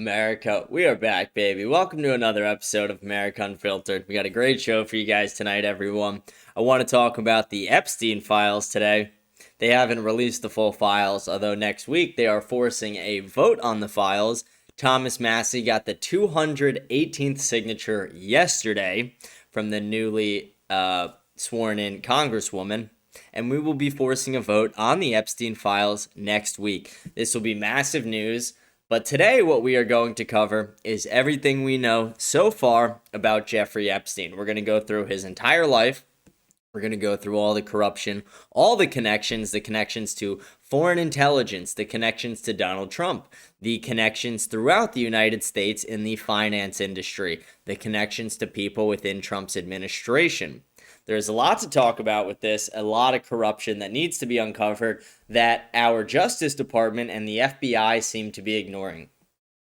America, we are back, baby. Welcome to another episode of America Unfiltered. We got a great show for you guys tonight, everyone. I want to talk about the Epstein files today. They haven't released the full files, although next week they are forcing a vote on the files. Thomas Massie got the 218th signature yesterday from the newly sworn-in Congresswoman, and we will be forcing a vote on the Epstein files next week. This will be massive news. But today, what we are going to cover is everything we know so far about Jeffrey Epstein. We're going to go through his entire life. We're going to go through all the corruption, all the connections to foreign intelligence, the connections to Donald Trump, the connections throughout the United States in the finance industry, the connections to people within Trump's administration. There's a lot to talk about with this, a lot of corruption that needs to be uncovered that our Justice Department and the FBI seem to be ignoring.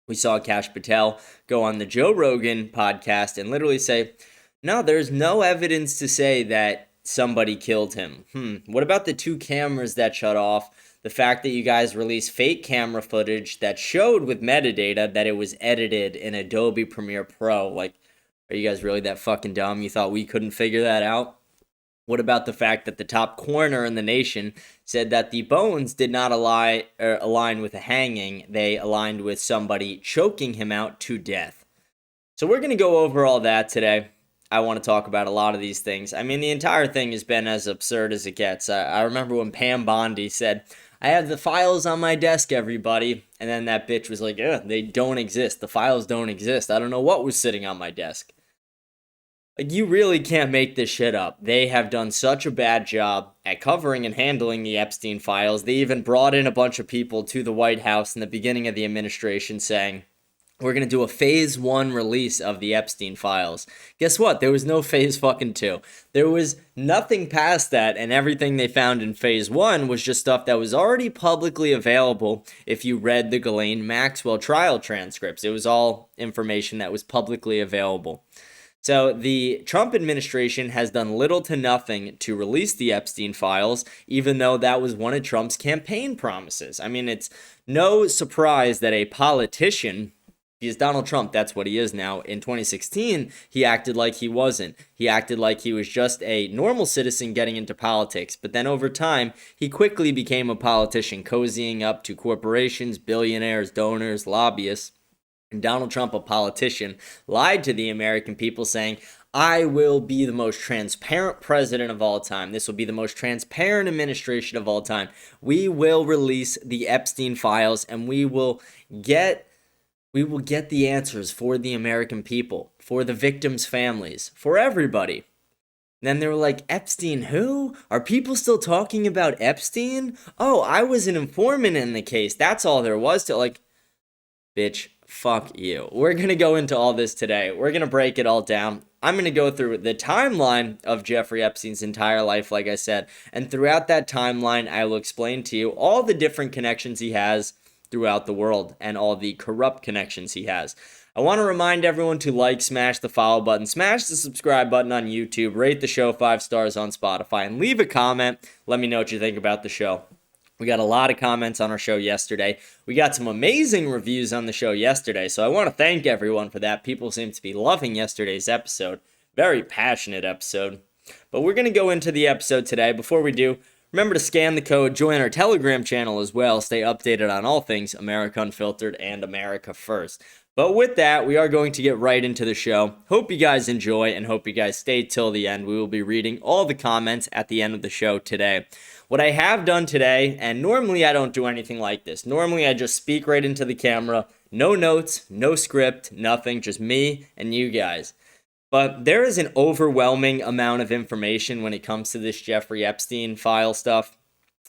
We saw Kash Patel go on the Joe Rogan podcast and literally say, no, there's no evidence to say that somebody killed him. What about the 2 cameras that shut off? The fact that you guys released fake camera footage that showed with metadata that it was edited in Adobe Premiere Pro. Like, are you guys really that fucking dumb? You thought we couldn't figure that out? What about the fact that the top coroner in the nation said that the bones did not align with a hanging? They aligned with somebody choking him out to death. So we're going to go over all that today. I want to talk about a lot of these things. I mean, the entire thing has been as absurd as it gets. I remember when Pam Bondi said, I have the files on my desk, everybody. And then that bitch was like, they don't exist. The files don't exist. I don't know what was sitting on my desk. Like, you really can't make this shit up. They have done such a bad job at covering and handling the Epstein files. They even brought in a bunch of people to the White House in the beginning of the administration saying, we're going to do a phase 1 release of the Epstein files. Guess what? There was no phase fucking 2. There was nothing past that, and everything they found in phase 1 was just stuff that was already publicly available if you read the Ghislaine Maxwell trial transcripts. It was all information that was publicly available. So the Trump administration has done little to nothing to release the Epstein files, even though that was one of Trump's campaign promises. I mean, it's no surprise that a politician, because Donald Trump, that's what he is now. In 2016, he acted like he wasn't. He acted like he was just a normal citizen getting into politics. But then over time, he quickly became a politician, cozying up to corporations, billionaires, donors, lobbyists. And Donald Trump, a politician, lied to the American people saying, I will be the most transparent president of all time. This will be the most transparent administration of all time. We will release the Epstein files and we will get the answers for the American people, for the victims' families, for everybody. Then they were like, Epstein who? Are people still talking about Epstein? Oh, I was an informant in the case. That's all there was to, like, bitch. Fuck you. We're going to go into all this today. We're going to break it all down. I'm going to go through the timeline of Jeffrey Epstein's entire life, like I said. And throughout that timeline, I will explain to you all the different connections he has throughout the world and all the corrupt connections he has. I want to remind everyone to like, smash the follow button, smash the subscribe button on YouTube, rate the show 5 stars on Spotify, and leave a comment. Let me know what you think about the show. We got a lot of comments on our show yesterday. We got some amazing reviews on the show yesterday, so I want to thank everyone for that. People seem to be loving yesterday's episode. Very passionate episode. But we're going to go into the episode today. Before we do, remember to scan the code, join our Telegram channel as well, stay updated on all things America Unfiltered and America First. But with that, we are going to get right into the show. Hope you guys enjoy and hope you guys stay till the end. We will be reading all the comments at the end of the show today. What I have done today, and normally I don't do anything like this. Normally I just speak right into the camera. No notes, no script, nothing, just me and you guys. But there is an overwhelming amount of information when it comes to this Jeffrey Epstein file stuff,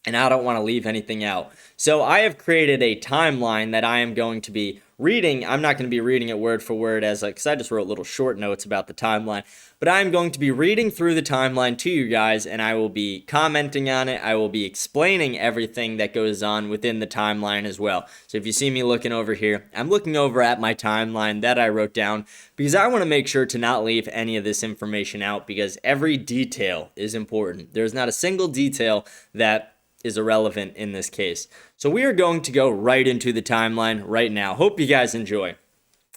and I don't want to leave anything out. So I have created a timeline that I am going to be reading. I'm not going to be reading it word for word because I just wrote little short notes about the timeline, but I'm going to be reading through the timeline to you guys, and I will be commenting on it. I will be explaining everything that goes on within the timeline as well. So if you see me looking over here, I'm looking over at my timeline that I wrote down because I want to make sure to not leave any of this information out because every detail is important. There's not a single detail that is irrelevant in this case. So we are going to go right into the timeline right now. Hope you guys enjoy.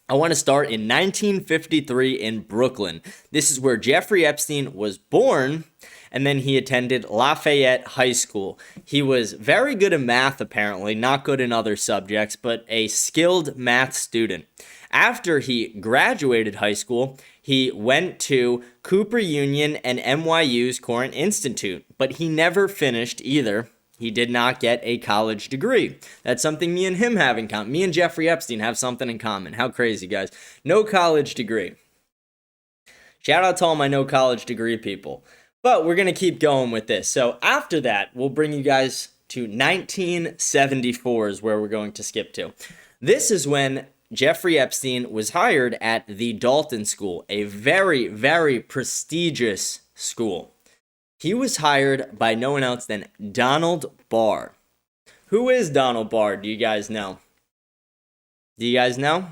I want to start in 1953 in Brooklyn. This is where Jeffrey Epstein was born, and then he attended Lafayette High School. He was very good at math, apparently, not good in other subjects, but a skilled math student. After he graduated high school, he went to Cooper Union and NYU's Cornell Institute, but he never finished either. He did not get a college degree. That's something me and him have in common. Me and Jeffrey Epstein have something in common. How crazy, guys. No college degree. Shout out to all my no college degree people. But we're going to keep going with this. So after that, we'll bring you guys to 1974 is where we're going to skip to. This is when Jeffrey Epstein was hired at the Dalton School, a very, very prestigious school. He was hired by no one else than Donald Barr. Who is Donald Barr? Do you guys know? Do you guys know?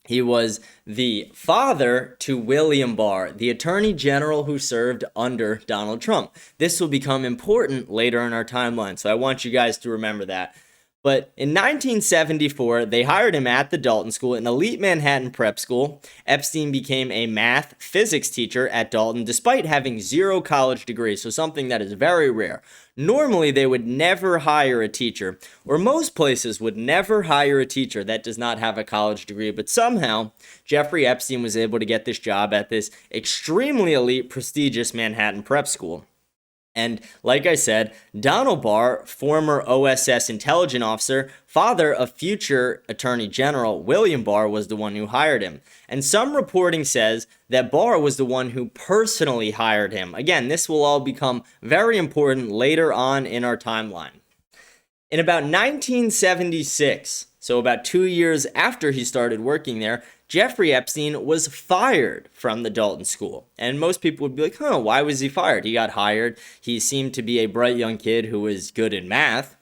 He was the father to William Barr, the attorney general who served under Donald Trump. This will become important later in our timeline, so I want you guys to remember that. But in 1974, they hired him at the Dalton School, an elite Manhattan prep school. Epstein became a math physics teacher at Dalton, despite having 0 college degrees, so something that is very rare. Normally, they would never hire a teacher, or most places would never hire a teacher that does not have a college degree, but somehow, Jeffrey Epstein was able to get this job at this extremely elite, prestigious Manhattan prep school. And like I said, Donald Barr, former OSS intelligence officer, father of future Attorney General William Barr, was the one who hired him. And some reporting says that Barr was the one who personally hired him. Again, this will all become very important later on in our timeline. In about 1976, so about 2 years after he started working there, Jeffrey Epstein was fired from the Dalton School. And most people would be like, why was he fired? He got hired. He seemed to be a bright young kid who was good in math.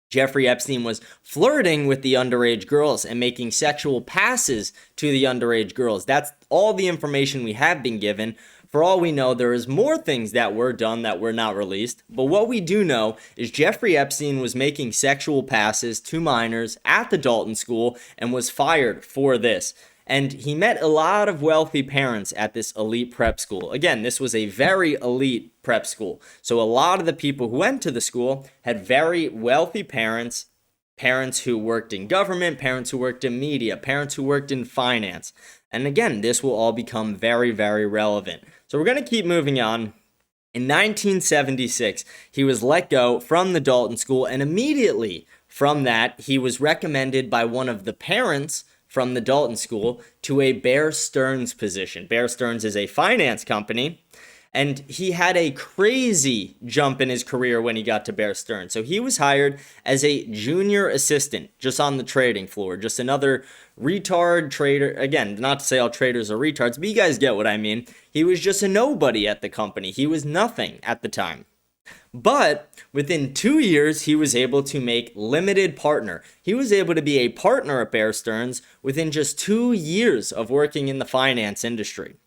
Jeffrey Epstein was flirting with the underage girls and making sexual passes to the underage girls. That's all the information we have been given. For all we know, there is more things that were done that were not released. But what we do know is Jeffrey Epstein was making sexual passes to minors at the Dalton School and was fired for this. And he met a lot of wealthy parents at this elite prep school. Again, this was a very elite prep school. So a lot of the people who went to the school had very wealthy parents, parents who worked in government, parents who worked in media, parents who worked in finance. And again, this will all become very, very relevant. So we're going to keep moving on. In 1976, he was let go from the Dalton School, and immediately from that, he was recommended by one of the parents from the Dalton School to a Bear Stearns position. Bear Stearns is a finance company, and he had a crazy jump in his career when he got to Bear Stearns. So he was hired as a junior assistant just on the trading floor, just another retard trader. Again, not to say all traders are retards, but you guys get what I mean. He was just a nobody at the company. He was nothing at the time. But within 2 years, he was able to make limited partner. He was able to be a partner at Bear Stearns within just 2 years of working in the finance industry.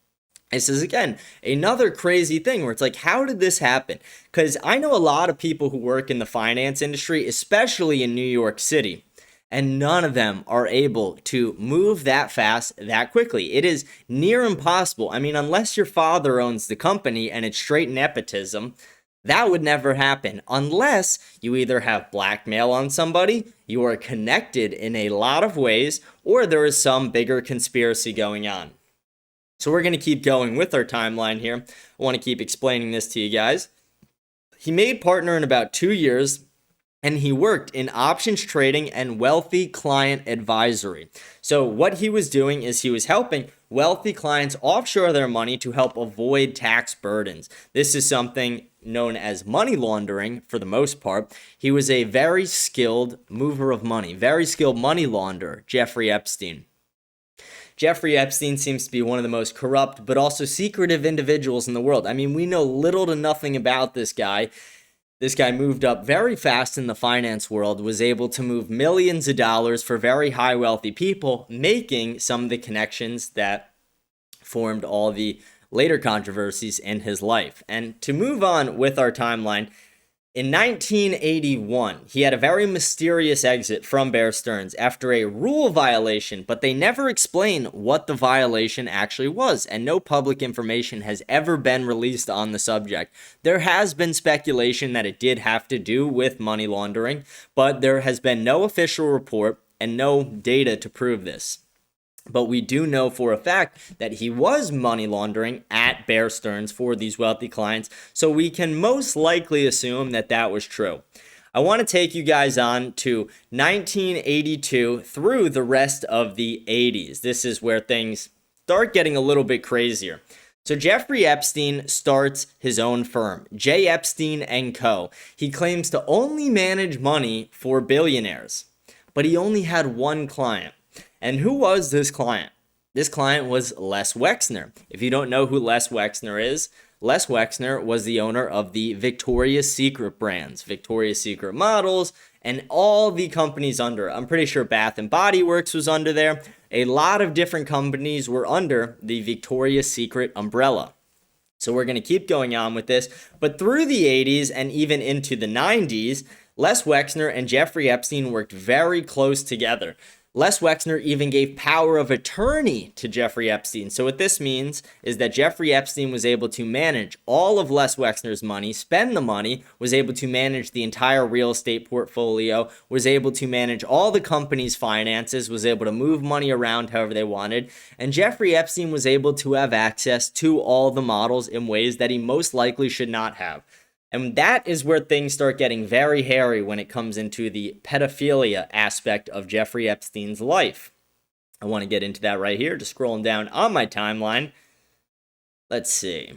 This is, again, another crazy thing where it's like, how did this happen? Because I know a lot of people who work in the finance industry, especially in New York City, and none of them are able to move that fast, that quickly. It is near impossible. I mean, unless your father owns the company and it's straight nepotism, that would never happen unless you either have blackmail on somebody, you are connected in a lot of ways, or there is some bigger conspiracy going on. So we're going to keep going with our timeline here. I want to keep explaining this to you guys. He made partner in about 2 years, and he worked in options trading and wealthy client advisory. So what he was doing is he was helping wealthy clients offshore their money to help avoid tax burdens. This is something known as money laundering for the most part. He was a very skilled mover of money, very skilled money launderer, Jeffrey Epstein. Jeffrey Epstein seems to be one of the most corrupt but also secretive individuals in the world. I mean, we know little to nothing about this guy. This guy moved up very fast in the finance world, was able to move millions of dollars for very high wealthy people, making some of the connections that formed all the later controversies in his life. And to move on with our timeline, In 1981, he had a very mysterious exit from Bear Stearns after a rule violation, but they never explain what the violation actually was, and no public information has ever been released on the subject. There has been speculation that it did have to do with money laundering, but there has been no official report and no data to prove this. But we do know for a fact that he was money laundering at Bear Stearns for these wealthy clients, so we can most likely assume that that was true. I want to take you guys on to 1982 through the rest of the 80s. This is where things start getting a little bit crazier. So Jeffrey Epstein starts his own firm, J. Epstein & Co. He claims to only manage money for billionaires, but he only had one client. And who was this client? This client was Les Wexner. If you don't know who Les Wexner is, Les Wexner was the owner of the Victoria's Secret brands, Victoria's Secret models, and all the companies under. I'm pretty sure Bath and Body Works was under there. A lot of different companies were under the Victoria's Secret umbrella. So we're going to keep going on with this. But through the 80s and even into the 90s, Les Wexner and Jeffrey Epstein worked very close together. Les Wexner even gave power of attorney to Jeffrey Epstein. So what this means is that Jeffrey Epstein was able to manage all of Les Wexner's money, spend the money, was able to manage the entire real estate portfolio, was able to manage all the company's finances, was able to move money around however they wanted, and Jeffrey Epstein was able to have access to all the models in ways that he most likely should not have. And that is where things start getting very hairy when it comes into the pedophilia aspect of Jeffrey Epstein's life. I want to get into that right here, just scrolling down on my timeline. Let's see.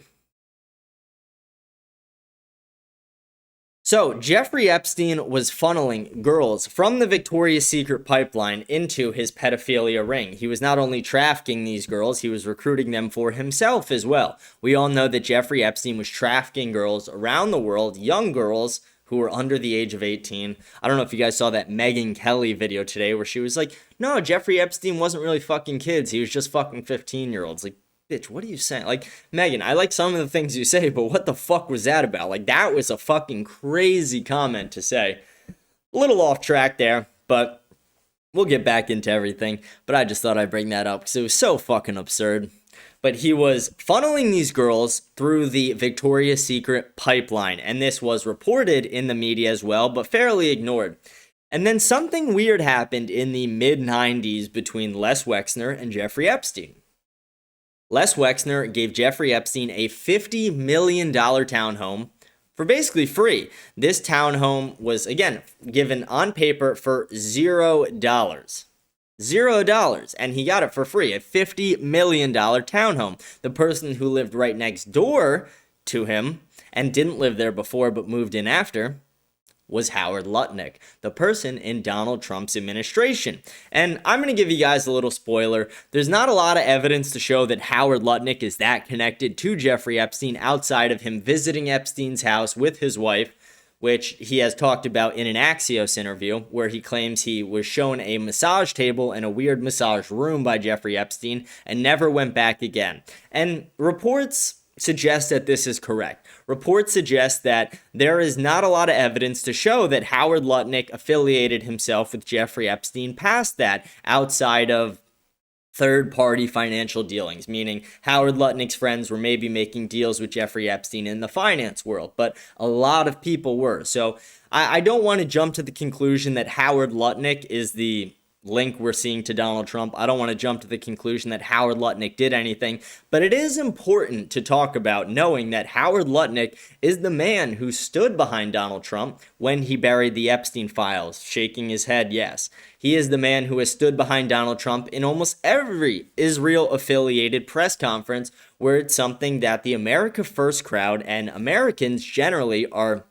So, Jeffrey Epstein was funneling girls from the Victoria's Secret pipeline into his pedophilia ring. He was not only trafficking these girls, he was recruiting them for himself as well. We all know that Jeffrey Epstein was trafficking girls around the world, young girls who were under the age of 18. I don't know if you guys saw that Megyn Kelly video today where she was like, no, Jeffrey Epstein wasn't really fucking kids. He was just fucking 15-year-olds. Like, bitch, what are you saying? Like, Megan, I like some of the things you say, but what the fuck was that about? Like, that was a fucking crazy comment to say. A little off track there, but we'll get back into everything. But I just thought I'd bring that up because it was so fucking absurd. But he was funneling these girls through the Victoria's Secret pipeline, and this was reported in the media as well, but fairly ignored. And then something weird happened in the mid-90s between Les Wexner and Jeffrey Epstein. Les Wexner gave Jeffrey Epstein a $50 million townhome for basically free. This townhome was, again, given on paper for $0. $0. And he got it for free, a $50 million townhome. The person who lived right next door to him and didn't live there before but moved in after was Howard Lutnick, the person in Donald Trump's administration. And I'm going to give you guys a little spoiler. There's not a lot of evidence to show that Howard Lutnick is that connected to Jeffrey Epstein outside of him visiting Epstein's house with his wife, which he has talked about in an Axios interview, where he claims he was shown a massage table in a weird massage room by Jeffrey Epstein and never went back again. And reports suggest that this is correct. Reports suggest that there is not a lot of evidence to show that Howard Lutnick affiliated himself with Jeffrey Epstein past that, outside of third-party financial dealings, meaning Howard Lutnick's friends were maybe making deals with Jeffrey Epstein in the finance world, but a lot of people were. So I don't want to jump to the conclusion that Howard Lutnick is the link we're seeing to Donald Trump. I don't want to jump to the conclusion that Howard Lutnick did anything, but it is important to talk about knowing that Howard Lutnick is the man who stood behind Donald Trump when he buried the Epstein files, shaking his head yes. He is the man who has stood behind Donald Trump in almost every Israel-affiliated press conference where it's something that the America First crowd and Americans generally are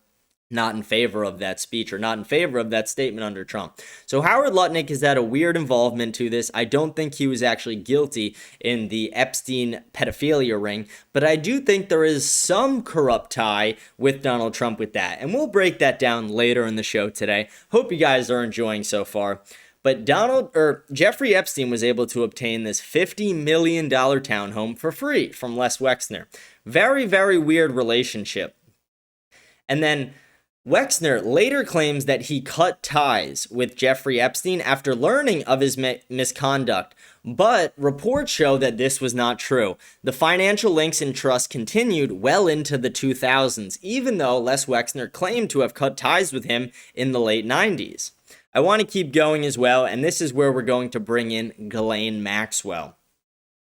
not in favor of that speech or not in favor of that statement under Trump. So Howard Lutnick has had a weird involvement to this. I don't think he was actually guilty in the Epstein pedophilia ring, but I do think there is some corrupt tie with Donald Trump with that. And we'll break that down later in the show today. Hope you guys are enjoying so far. But Jeffrey Epstein was able to obtain this $50 million townhome for free from Les Wexner. Very, very weird relationship. And then Wexner later claims that he cut ties with Jeffrey Epstein after learning of his misconduct, but reports show that this was not true. The financial links and trust continued well into the 2000s, even though Les Wexner claimed to have cut ties with him in the late 90s. I want to keep going as well, and this is where we're going to bring in Ghislaine Maxwell.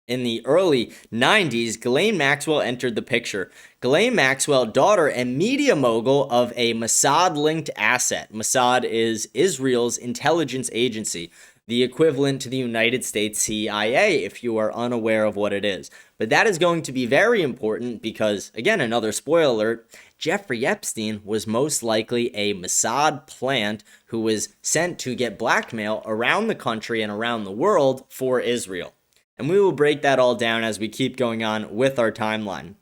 In the early 90s, Ghislaine Maxwell entered the picture. Ghislaine Maxwell, daughter and media mogul of a Mossad-linked asset. Mossad is Israel's intelligence agency, the equivalent to the United States CIA, if you are unaware of what it is. But that is going to be very important because, again, another spoiler alert, Jeffrey Epstein was most likely a Mossad plant who was sent to get blackmail around the country and around the world for Israel. And we will break that all down as we keep going on with our timeline.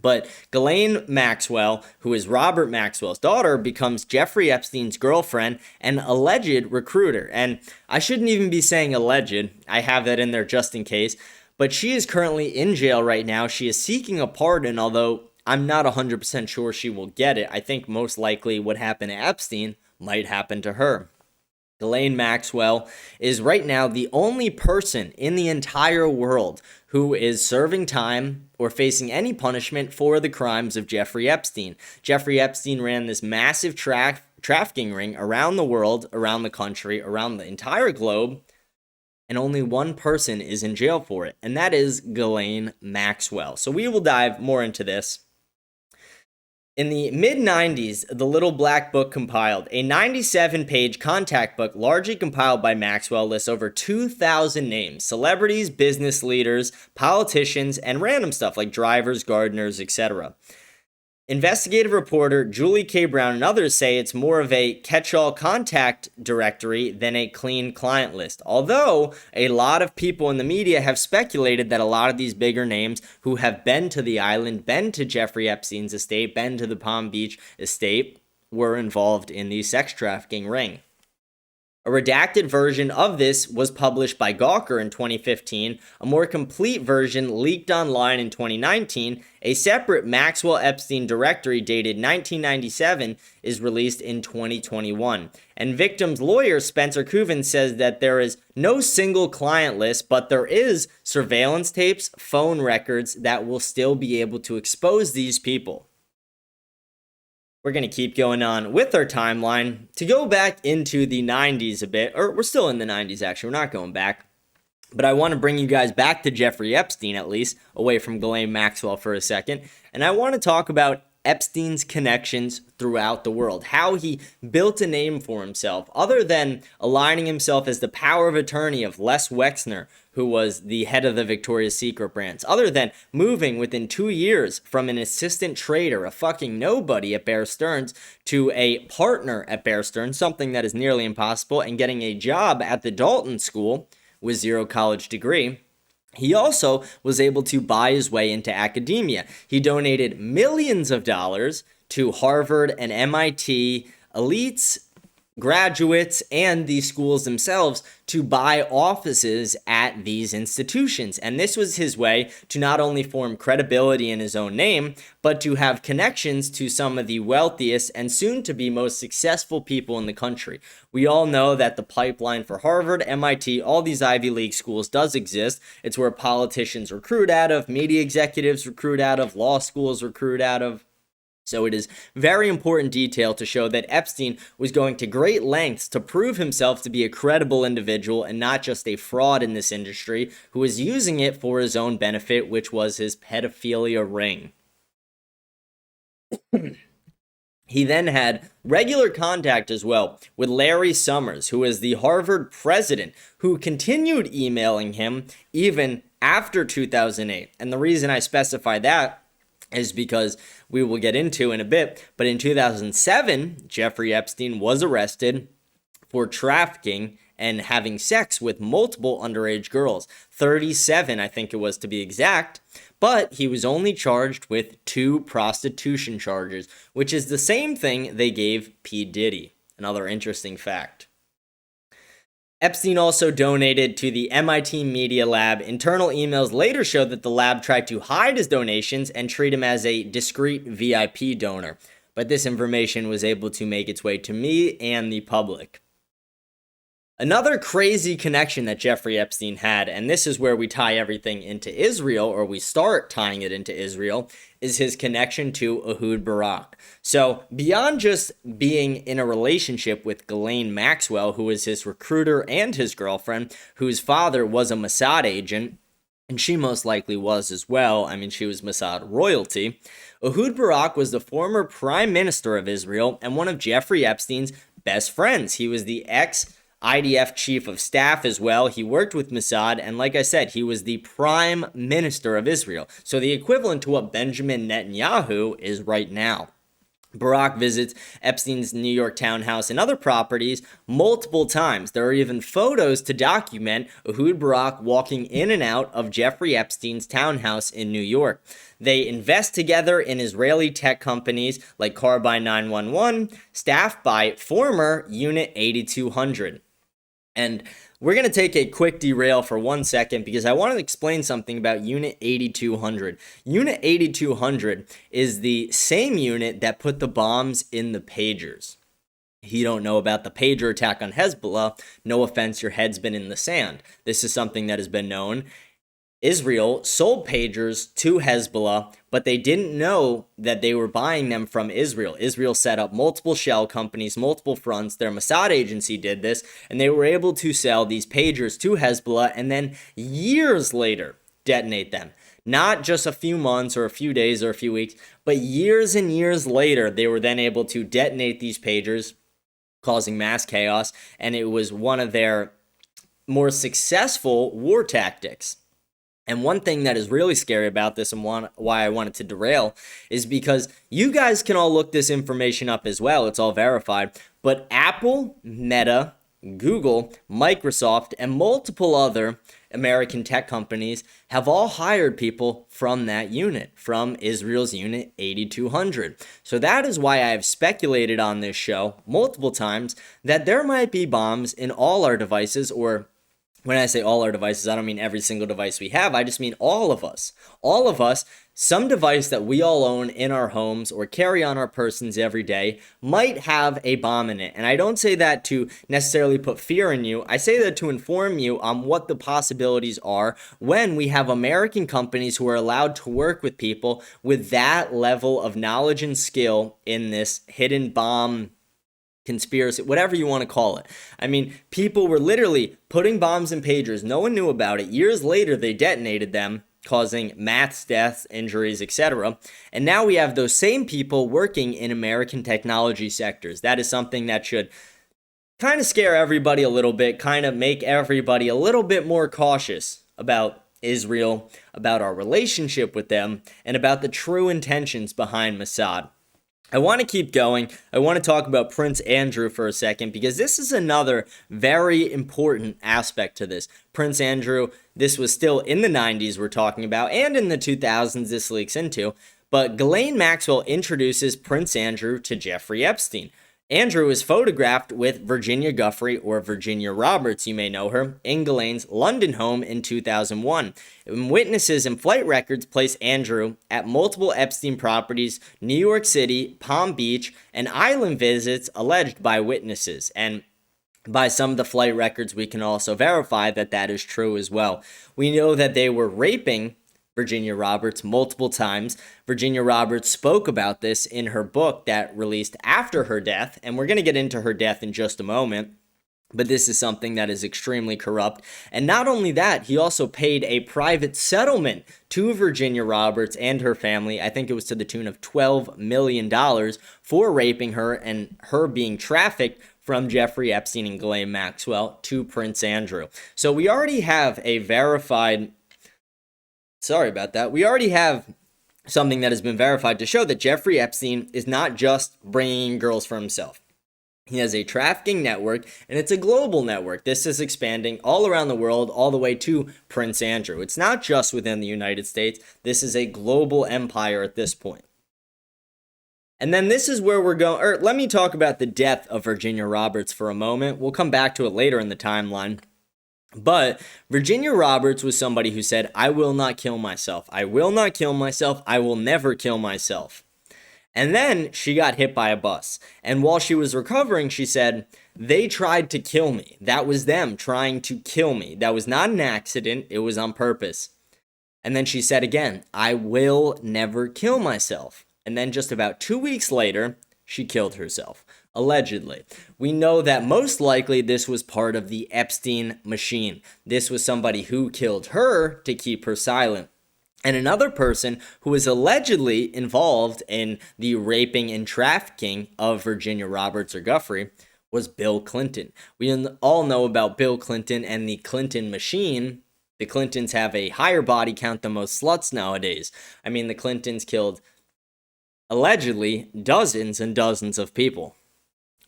But Ghislaine Maxwell, who is Robert Maxwell's daughter, becomes Jeffrey Epstein's girlfriend and alleged recruiter. And I shouldn't even be saying alleged. I have that in there just in case. But she is currently in jail right now. She is seeking a pardon, although I'm not 100% sure she will get it. I think most likely what happened to Epstein might happen to her. Ghislaine Maxwell is right now the only person in the entire world who is serving time or facing any punishment for the crimes of Jeffrey Epstein. Jeffrey Epstein ran this massive trafficking ring around the world, around the country, around the entire globe, and only one person is in jail for it, and that is Ghislaine Maxwell. So we will dive more into this. In the mid-90s, the Little Black Book compiled, a 97-page contact book largely compiled by Maxwell, lists over 2,000 names, celebrities, business leaders, politicians, and random stuff like drivers, gardeners, etc. Investigative reporter Julie K. Brown and others say it's more of a catch-all contact directory than a clean client list. Although a lot of people in the media have speculated that a lot of these bigger names who have been to the island, been to Jeffrey Epstein's estate, been to the Palm Beach estate, were involved in the sex trafficking ring. A redacted version of this was published by Gawker in 2015. A more complete version leaked online in 2019. A separate Maxwell Epstein directory dated 1997 is released in 2021. And victim's lawyer Spencer Kuvan says that there is no single client list, but there is surveillance tapes, phone records that will still be able to expose these people. We're going to keep going on with our timeline to go back into the 90s a bit, or we're still in the 90s actually, we're not going back. But I want to bring you guys back to Jeffrey Epstein at least, away from Ghislaine Maxwell for a second. And I want to talk about Epstein's connections throughout the world, how he built a name for himself, other than aligning himself as the power of attorney of Les Wexner, who was the head of the Victoria's Secret brands, other than moving within 2 years from an assistant trader, a fucking nobody at Bear Stearns, to a partner at Bear Stearns, something that is nearly impossible, and getting a job at the Dalton School with zero college degree. He also was able to buy his way into academia. He donated millions of dollars to Harvard and MIT elites, graduates, and these schools themselves to buy offices at these institutions. And this was his way to not only form credibility in his own name, but to have connections to some of the wealthiest and soon to be most successful people in the country. We all know that the pipeline for Harvard, MIT, all these Ivy League schools does exist. It's where politicians recruit out of, media executives recruit out of, law schools recruit out of. So it is very important detail to show that Epstein was going to great lengths to prove himself to be a credible individual and not just a fraud in this industry who was using it for his own benefit, which was his pedophilia ring. He then had regular contact as well with Larry Summers, who was the Harvard president, who continued emailing him even after 2008. And the reason I specify that is because we will get into in a bit, but in 2007, Jeffrey Epstein was arrested for trafficking and having sex with multiple underage girls, 37, I think it was to be exact, but he was only charged with 2 prostitution charges, which is the same thing they gave P. Diddy. Another interesting fact. Epstein also donated to the MIT Media Lab. Internal emails later showed that the lab tried to hide his donations and treat him as a discreet VIP donor. but this information was able to make its way to me and the public. Another crazy connection that Jeffrey Epstein had, and this is where we tie everything into Israel, or we start tying it into Israel, is his connection to Ehud Barak. So beyond just being in a relationship with Ghislaine Maxwell, who was his recruiter and his girlfriend, whose father was a Mossad agent, and she most likely was as well. I mean, she was Mossad royalty. Ehud Barak was the former prime minister of Israel and one of Jeffrey Epstein's best friends. He was the IDF chief of staff as well. He worked with Mossad, and like I said, he was the prime minister of Israel. So the equivalent to what Benjamin Netanyahu is right now. Barak visits Epstein's New York townhouse and other properties multiple times. There are even photos to document Ehud Barak walking in and out of Jeffrey Epstein's townhouse in New York. They invest together in Israeli tech companies like Carbine 911, staffed by former Unit 8200. And we're going to take a quick derail for 1 second because I want to explain something about Unit 8200. Unit 8200 is the same unit that put the bombs in the pagers. If you don't know about the pager attack on Hezbollah, no offense, your head's been in the sand. This is something that has been known. Israel sold pagers to Hezbollah, but they didn't know that they were buying them from Israel. Israel set up multiple shell companies, multiple fronts. Their Mossad agency did this, and they were able to sell these pagers to Hezbollah and then years later detonate them. Not just a few months or a few days or a few weeks, but years and years later, they were then able to detonate these pagers, causing mass chaos, and it was one of their more successful war tactics. And one thing that is really scary about this and why I wanted to derail is because you guys can all look this information up as well. It's all verified. But Apple, Meta, Google, Microsoft, and multiple other American tech companies have all hired people from that unit, from Israel's Unit 8200. So that is why I have speculated on this show multiple times that there might be bombs in all our devices, or when I say all our devices, I don't mean every single device we have. I just mean all of us. All of us, some device that we all own in our homes or carry on our persons every day might have a bomb in it. And I don't say that to necessarily put fear in you. I say that to inform you on what the possibilities are when we have American companies who are allowed to work with people with that level of knowledge and skill in this hidden bomb conspiracy, whatever you want to call it. I mean, people were literally putting bombs in pagers. No one knew about it. Years later, they detonated them, causing mass deaths, injuries, etc. And now we have those same people working in American technology sectors. That is something that should kind of scare everybody a little bit, kind of make everybody a little bit more cautious about Israel, about our relationship with them, and about the true intentions behind Mossad. I want to keep going. I want to talk about Prince Andrew for a second because this is another very important aspect to this. Prince Andrew, this was still in the 90s we're talking about, and in the 2000s this leaks into, but Ghislaine Maxwell introduces Prince Andrew to Jeffrey Epstein. Andrew is photographed with Virginia Giuffre, or Virginia Roberts, you may know her, in Ghislaine's London home in 2001. Witnesses and flight records place Andrew at multiple Epstein properties, New York City, Palm Beach, and island visits alleged by witnesses. And by some of the flight records, we can also verify that that is true as well. We know that they were raping Virginia Roberts multiple times. Virginia Roberts spoke about this in her book that released after her death, and we're going to get into her death in just a moment. But this is something that is extremely corrupt. And not only that, he also paid a private settlement to Virginia Roberts and her family. I think it was to the tune of $12 million for raping her and her being trafficked from Jeffrey Epstein and Ghislaine Maxwell to Prince Andrew. So we already have a verified... Sorry about that. We already have something that has been verified to show that Jeffrey Epstein is not just bringing girls for himself. He has a trafficking network, and it's a global network. This is expanding all around the world, all the way to Prince Andrew. It's not just within the United States. This is a global empire at this point. And then this is where we're going, or let me talk about the death of Virginia Roberts for a moment. We'll come back to it later in the timeline. But Virginia Roberts was somebody who said, I will not kill myself. I will not kill myself. I will never kill myself. And then she got hit by a bus. And while she was recovering, she said, "They tried to kill me. That was them trying to kill me. That was not an accident. It was on purpose." And then she said again, "I will never kill myself." And then just about 2 weeks later, she killed herself, allegedly. We know that most likely this was part of the Epstein machine. This was somebody who killed her to keep her silent. And another person who was allegedly involved in the raping and trafficking of Virginia Roberts or Guffrey was Bill Clinton. We all know about Bill Clinton and the Clinton machine. The Clintons have a higher body count than most sluts nowadays. I mean, the Clintons killed, allegedly, dozens and dozens of people.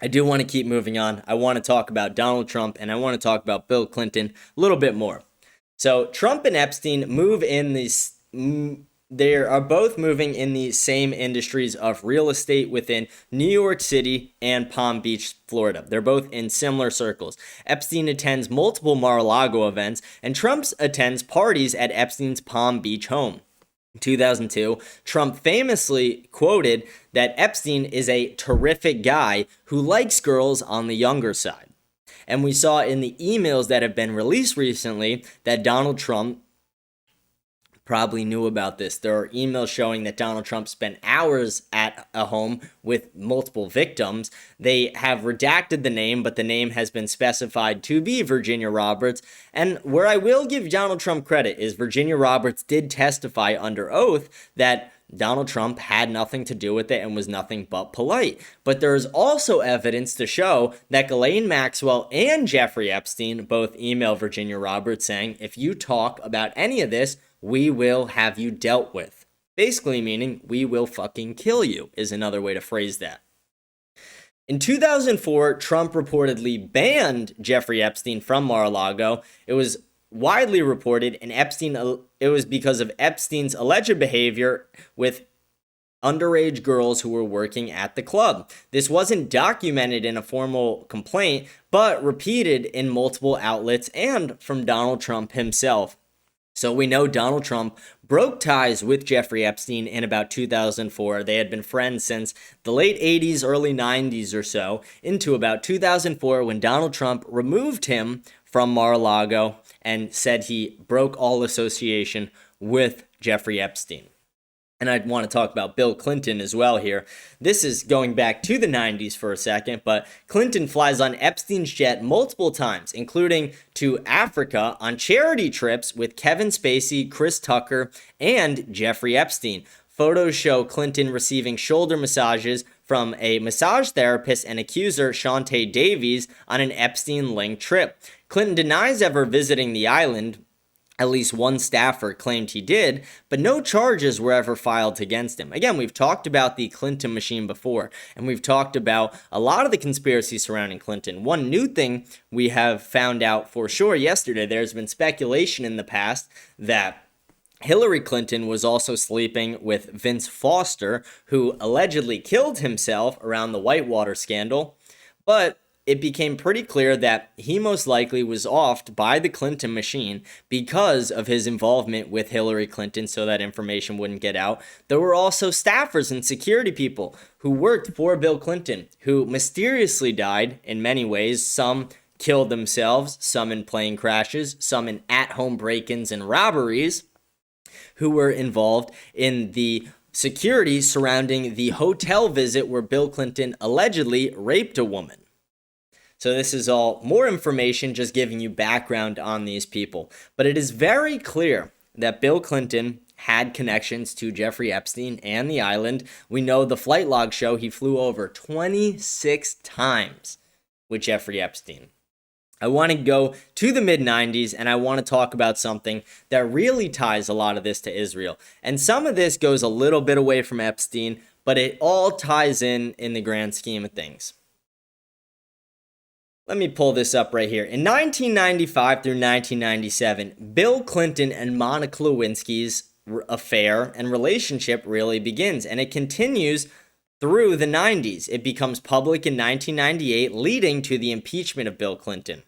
I do want to keep moving on. I want to talk about Donald Trump and I want to talk about Bill Clinton a little bit more. So Trump and Epstein they are both moving in the same industries of real estate within New York City and Palm Beach, Florida. They're both in similar circles. Epstein attends multiple Mar-a-Lago events, and Trump attends parties at Epstein's Palm Beach home. In 2002, Trump famously quoted that Epstein is a terrific guy who likes girls on the younger side. And we saw in the emails that have been released recently that Donald Trump probably knew about this. There are emails showing that Donald Trump spent hours at a home with multiple victims. They have redacted the name, but the name has been specified to be Virginia Roberts. And where I will give Donald Trump credit is Virginia Roberts did testify under oath that Donald Trump had nothing to do with it and was nothing but polite. But there is also evidence to show that Ghislaine Maxwell and Jeffrey Epstein both emailed Virginia Roberts saying, "If you talk about any of this, we will have you dealt with." Basically meaning, we will fucking kill you, is another way to phrase that. In 2004, Trump reportedly banned Jeffrey Epstein from Mar-a-Lago. It was widely reported, and it was because of Epstein's alleged behavior with underage girls who were working at the club. This wasn't documented in a formal complaint, but repeated in multiple outlets and from Donald Trump himself. So we know Donald Trump broke ties with Jeffrey Epstein in about 2004. They had been friends since the late 80s, early 90s or so, into about 2004 when Donald Trump removed him from Mar-a-Lago and said he broke all association with Jeffrey Epstein. And I'd want to talk about Bill Clinton as well here. This is going back to the 90s for a second, but Clinton flies on Epstein's jet multiple times, including to Africa on charity trips with Kevin Spacey, Chris Tucker, and Jeffrey Epstein. Photos show Clinton receiving shoulder massages from a massage therapist and accuser Shantae Davies on an Epstein-linked trip. Clinton denies ever visiting the island. At least one staffer claimed he did, but no charges were ever filed against him. Again, we've talked about the Clinton machine before, and we've talked about a lot of the conspiracies surrounding Clinton. One new thing we have found out for sure yesterday, there's been speculation in the past that Hillary Clinton was also sleeping with Vince Foster, who allegedly killed himself around the Whitewater scandal, but it became pretty clear that he most likely was offed by the Clinton machine because of his involvement with Hillary Clinton so that information wouldn't get out. There were also staffers and security people who worked for Bill Clinton who mysteriously died in many ways. Some killed themselves, some in plane crashes, some in at-home break-ins and robberies, who were involved in the security surrounding the hotel visit where Bill Clinton allegedly raped a woman. So this is all more information, just giving you background on these people. But it is very clear that Bill Clinton had connections to Jeffrey Epstein and the island. We know the flight log show he flew over 26 times with Jeffrey Epstein. I want to go to the mid-90s, and I want to talk about something that really ties a lot of this to Israel. And some of this goes a little bit away from Epstein, but it all ties in the grand scheme of things. Let me pull this up right here. In 1995 through 1997, Bill Clinton and Monica Lewinsky's affair and relationship really begins, and it continues through the 90s. It becomes public in 1998, leading to the impeachment of Bill Clinton.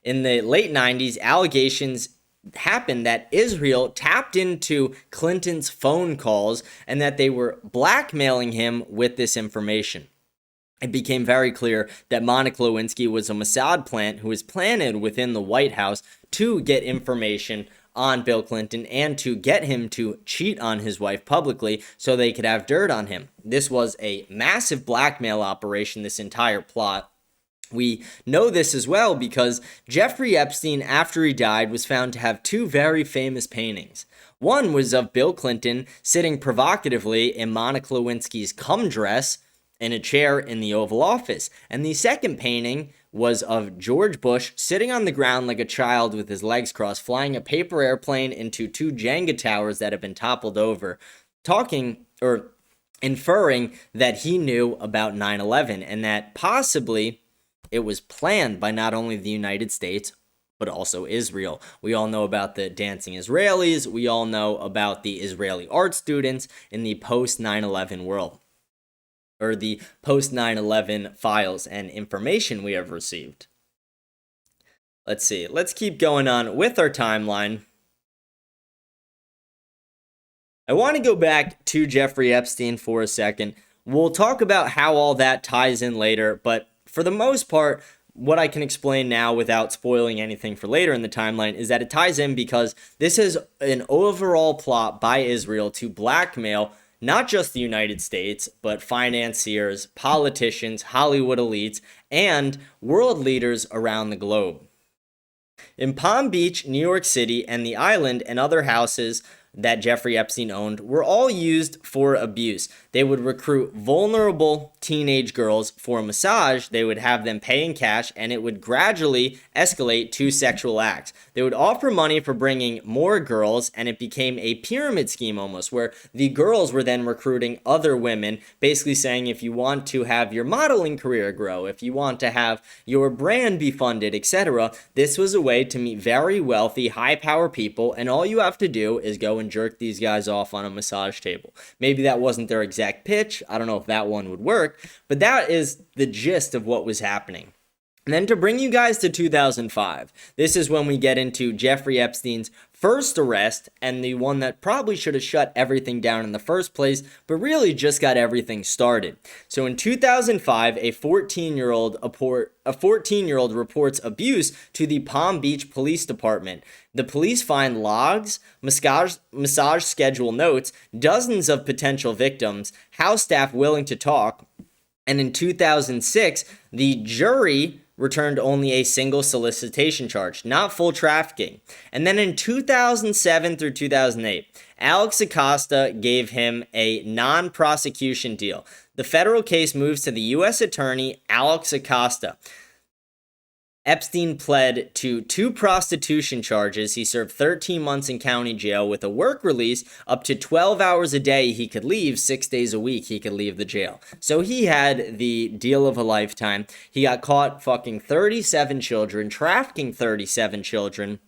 In the late 90s, allegations happened that Israel tapped into Clinton's phone calls and that they were blackmailing him with this information. It became very clear that Monica Lewinsky was a Mossad plant who was planted within the White House to get information on Bill Clinton and to get him to cheat on his wife publicly so they could have dirt on him. This was a massive blackmail operation, this entire plot. We know this as well because Jeffrey Epstein, after he died, was found to have two very famous paintings. One was of Bill Clinton sitting provocatively in Monica Lewinsky's cum dress in a chair in the Oval Office. And the second painting was of George Bush sitting on the ground like a child with his legs crossed, flying a paper airplane into two Jenga towers that had been toppled over, inferring that he knew about 9/11 and that possibly it was planned by not only the United States, but also Israel. We all know about the dancing Israelis. We all know about the Israeli art students in the post-9/11 world, or the post-9/11 files and information we have received. Let's see. Let's keep going on with our timeline. I want to go back to Jeffrey Epstein for a second. We'll talk about how all that ties in later, but for the most part, what I can explain now without spoiling anything for later in the timeline is that it ties in because this is an overall plot by Israel to blackmail not just the United States, but financiers, politicians, Hollywood elites, and world leaders around the globe. In Palm Beach, New York City, and the island and other houses that Jeffrey Epstein owned were all used for abuse. They would recruit vulnerable teenage girls for a massage. They would have them pay in cash, and it would gradually escalate to sexual acts. They would offer money for bringing more girls, and it became a pyramid scheme almost, where the girls were then recruiting other women, basically saying if you want to have your modeling career grow, if you want to have your brand be funded, etc., this was a way to meet very wealthy, high-power people, and all you have to do is go and jerk these guys off on a massage table. Maybe that wasn't their exact pitch. I don't know if that one would work, but that is the gist of what was happening. And then to bring you guys to 2005, this is when we get into Jeffrey Epstein's first arrest and the one that probably should have shut everything down in the first place, but really just got everything started. So in 2005, a 14-year-old reports abuse to the Palm Beach Police Department. The police find logs, massage schedule notes, dozens of potential victims, house staff willing to talk, and in 2006, the jury returned only a single solicitation charge, not full trafficking. And then in 2007 through 2008, Alex Acosta gave him a non-prosecution deal. The federal case moves to the U.S. Attorney Alex Acosta. Epstein pled to 2 prostitution charges. He served 13 months in county jail with a work release up to 12 hours a day. He could leave 6 days a week. He could leave the jail. So he had the deal of a lifetime. He got caught fucking 37 children, trafficking 37 children,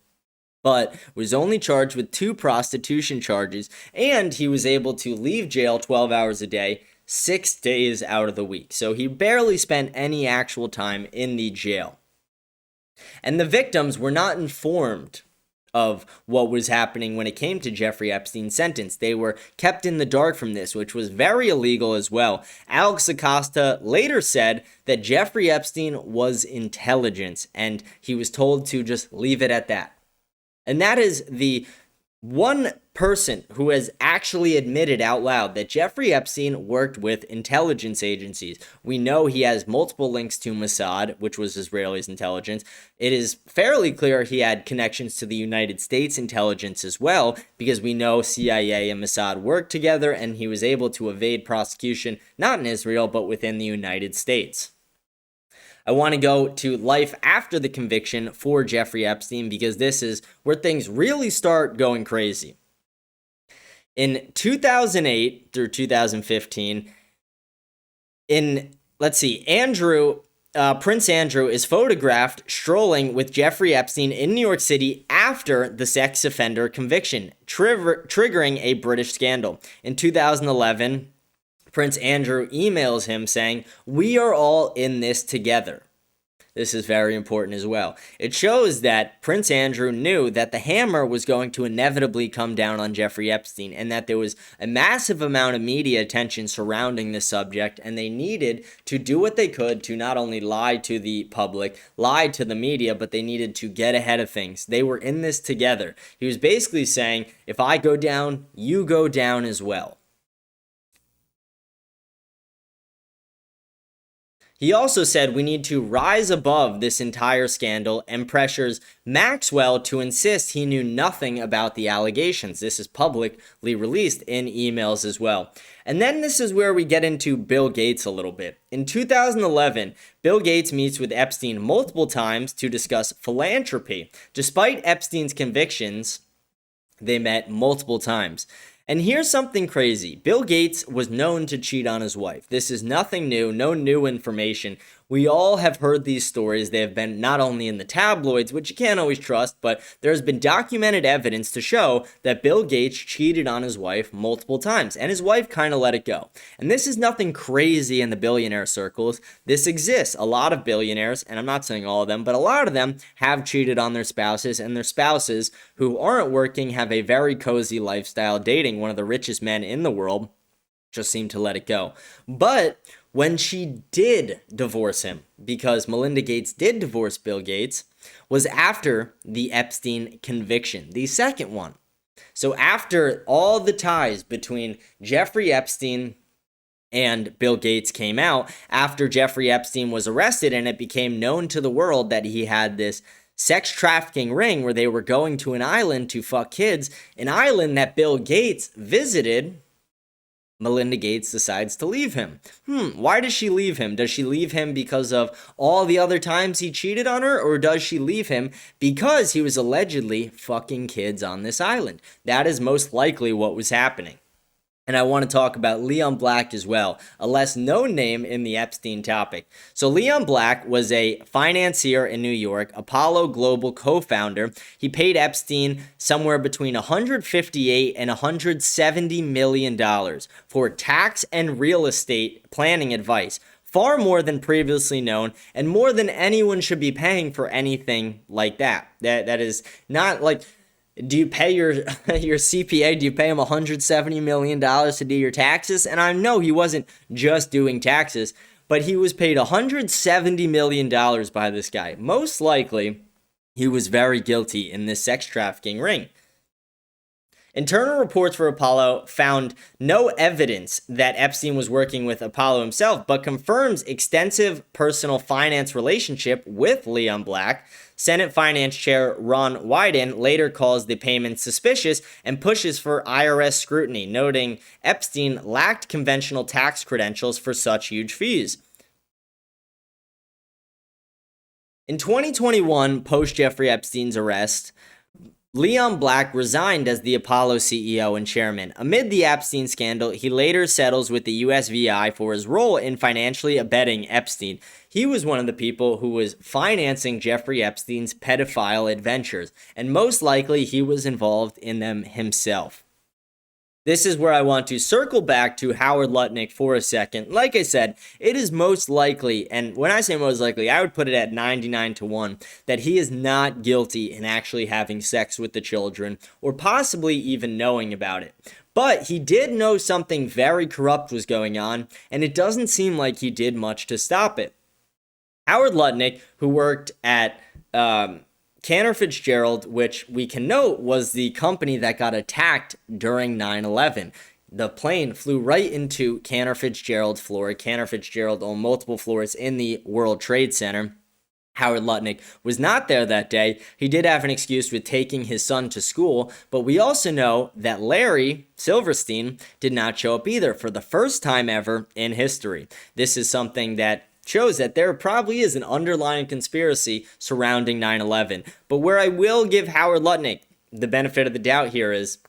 but was only charged with 2 prostitution charges. And he was able to leave jail 12 hours a day, 6 days out of the week. So he barely spent any actual time in the jail. And the victims were not informed of what was happening when it came to Jeffrey Epstein's sentence. They were kept in the dark from this, which was very illegal as well. Alex Acosta later said that Jeffrey Epstein was intelligence, and he was told to just leave it at that. And that is the one person who has actually admitted out loud that Jeffrey Epstein worked with intelligence agencies. We know he has multiple links to Mossad, which was Israeli's intelligence. It is fairly clear he had connections to the United States intelligence as well, because we know CIA and Mossad worked together, and he was able to evade prosecution, not in Israel, but within the United States. I want to go to life after the conviction for Jeffrey Epstein because this is where things really start going crazy. In 2008 through 2015, Prince Andrew is photographed strolling with Jeffrey Epstein in New York City after the sex offender conviction, triggering a British scandal. In 2011, Prince Andrew emails him saying, "We are all in this together." This is very important as well. It shows that Prince Andrew knew that the hammer was going to inevitably come down on Jeffrey Epstein, and that there was a massive amount of media attention surrounding this subject, and they needed to do what they could to not only lie to the public, lie to the media, but they needed to get ahead of things. They were in this together. He was basically saying, if I go down, you go down as well. He also said we need to rise above this entire scandal and pressures Maxwell to insist he knew nothing about the allegations. This is publicly released in emails as well. And then this is where we get into Bill Gates a little bit. In 2011, Bill Gates meets with Epstein multiple times to discuss philanthropy. Despite Epstein's convictions, they met multiple times. And here's something crazy. Bill Gates was known to cheat on his wife. This is nothing new, no new information. We all have heard these stories. They have been not only in the tabloids, which you can't always trust, but there's been documented evidence to show that Bill Gates cheated on his wife multiple times, and his wife kind of let it go. And this is nothing crazy in the billionaire circles. This exists. A lot of billionaires, and I'm not saying all of them, but a lot of them have cheated on their spouses, and their spouses who aren't working have a very cozy lifestyle dating one of the richest men in the world, just seem to let it go. But when she did divorce him, because Melinda Gates did divorce Bill Gates, was after the Epstein conviction, the second one. So after all the ties between Jeffrey Epstein and Bill Gates came out, after Jeffrey Epstein was arrested and it became known to the world that he had this sex trafficking ring where they were going to an island to fuck kids, an island that Bill Gates visited, Melinda Gates decides to leave him. Why does she leave him? Does she leave him because of all the other times he cheated on her? Or does she leave him because he was allegedly fucking kids on this island? That is most likely what was happening. And I want to talk about Leon Black as well, a less known name in the Epstein topic. So Leon Black was a financier in New York, Apollo Global co-founder. He paid Epstein somewhere between $158 and $170 million for tax and real estate planning advice. Far more than previously known, and more than anyone should be paying for anything like that. That is not like... Do you pay your CPA? Do you pay him $170 million to do your taxes? And I know he wasn't just doing taxes, but he was paid $170 million by this guy. Most likely, he was very guilty in this sex trafficking ring. Internal reports for Apollo found no evidence that Epstein was working with Apollo himself, but confirms extensive personal finance relationship with Leon Black. Senate Finance Chair Ron Wyden later calls the payment suspicious and pushes for IRS scrutiny, noting Epstein lacked conventional tax credentials for such huge fees. In 2021, post Jeffrey Epstein's arrest, Leon Black resigned as the Apollo CEO and chairman. Amid the Epstein scandal, he later settles with the USVI for his role in financially abetting Epstein. He was one of the people who was financing Jeffrey Epstein's pedophile adventures, and most likely he was involved in them himself. This is where I want to circle back to Howard Lutnick for a second. Like I said, it is most likely, and when I say most likely, I would put it at 99-1, that he is not guilty in actually having sex with the children, or possibly even knowing about it. But he did know something very corrupt was going on, and it doesn't seem like he did much to stop it. Howard Lutnick, who worked at Cantor Fitzgerald, which we can note was the company that got attacked during 9/11. The plane flew right into Cantor Fitzgerald's floor. Cantor Fitzgerald owned multiple floors in the World Trade Center. Howard Lutnick was not there that day. He did have an excuse with taking his son to school, but we also know that Larry Silverstein did not show up either for the first time ever in history. This is something that shows that there probably is an underlying conspiracy surrounding 9/11. But where I will give Howard Lutnick the benefit of the doubt here is,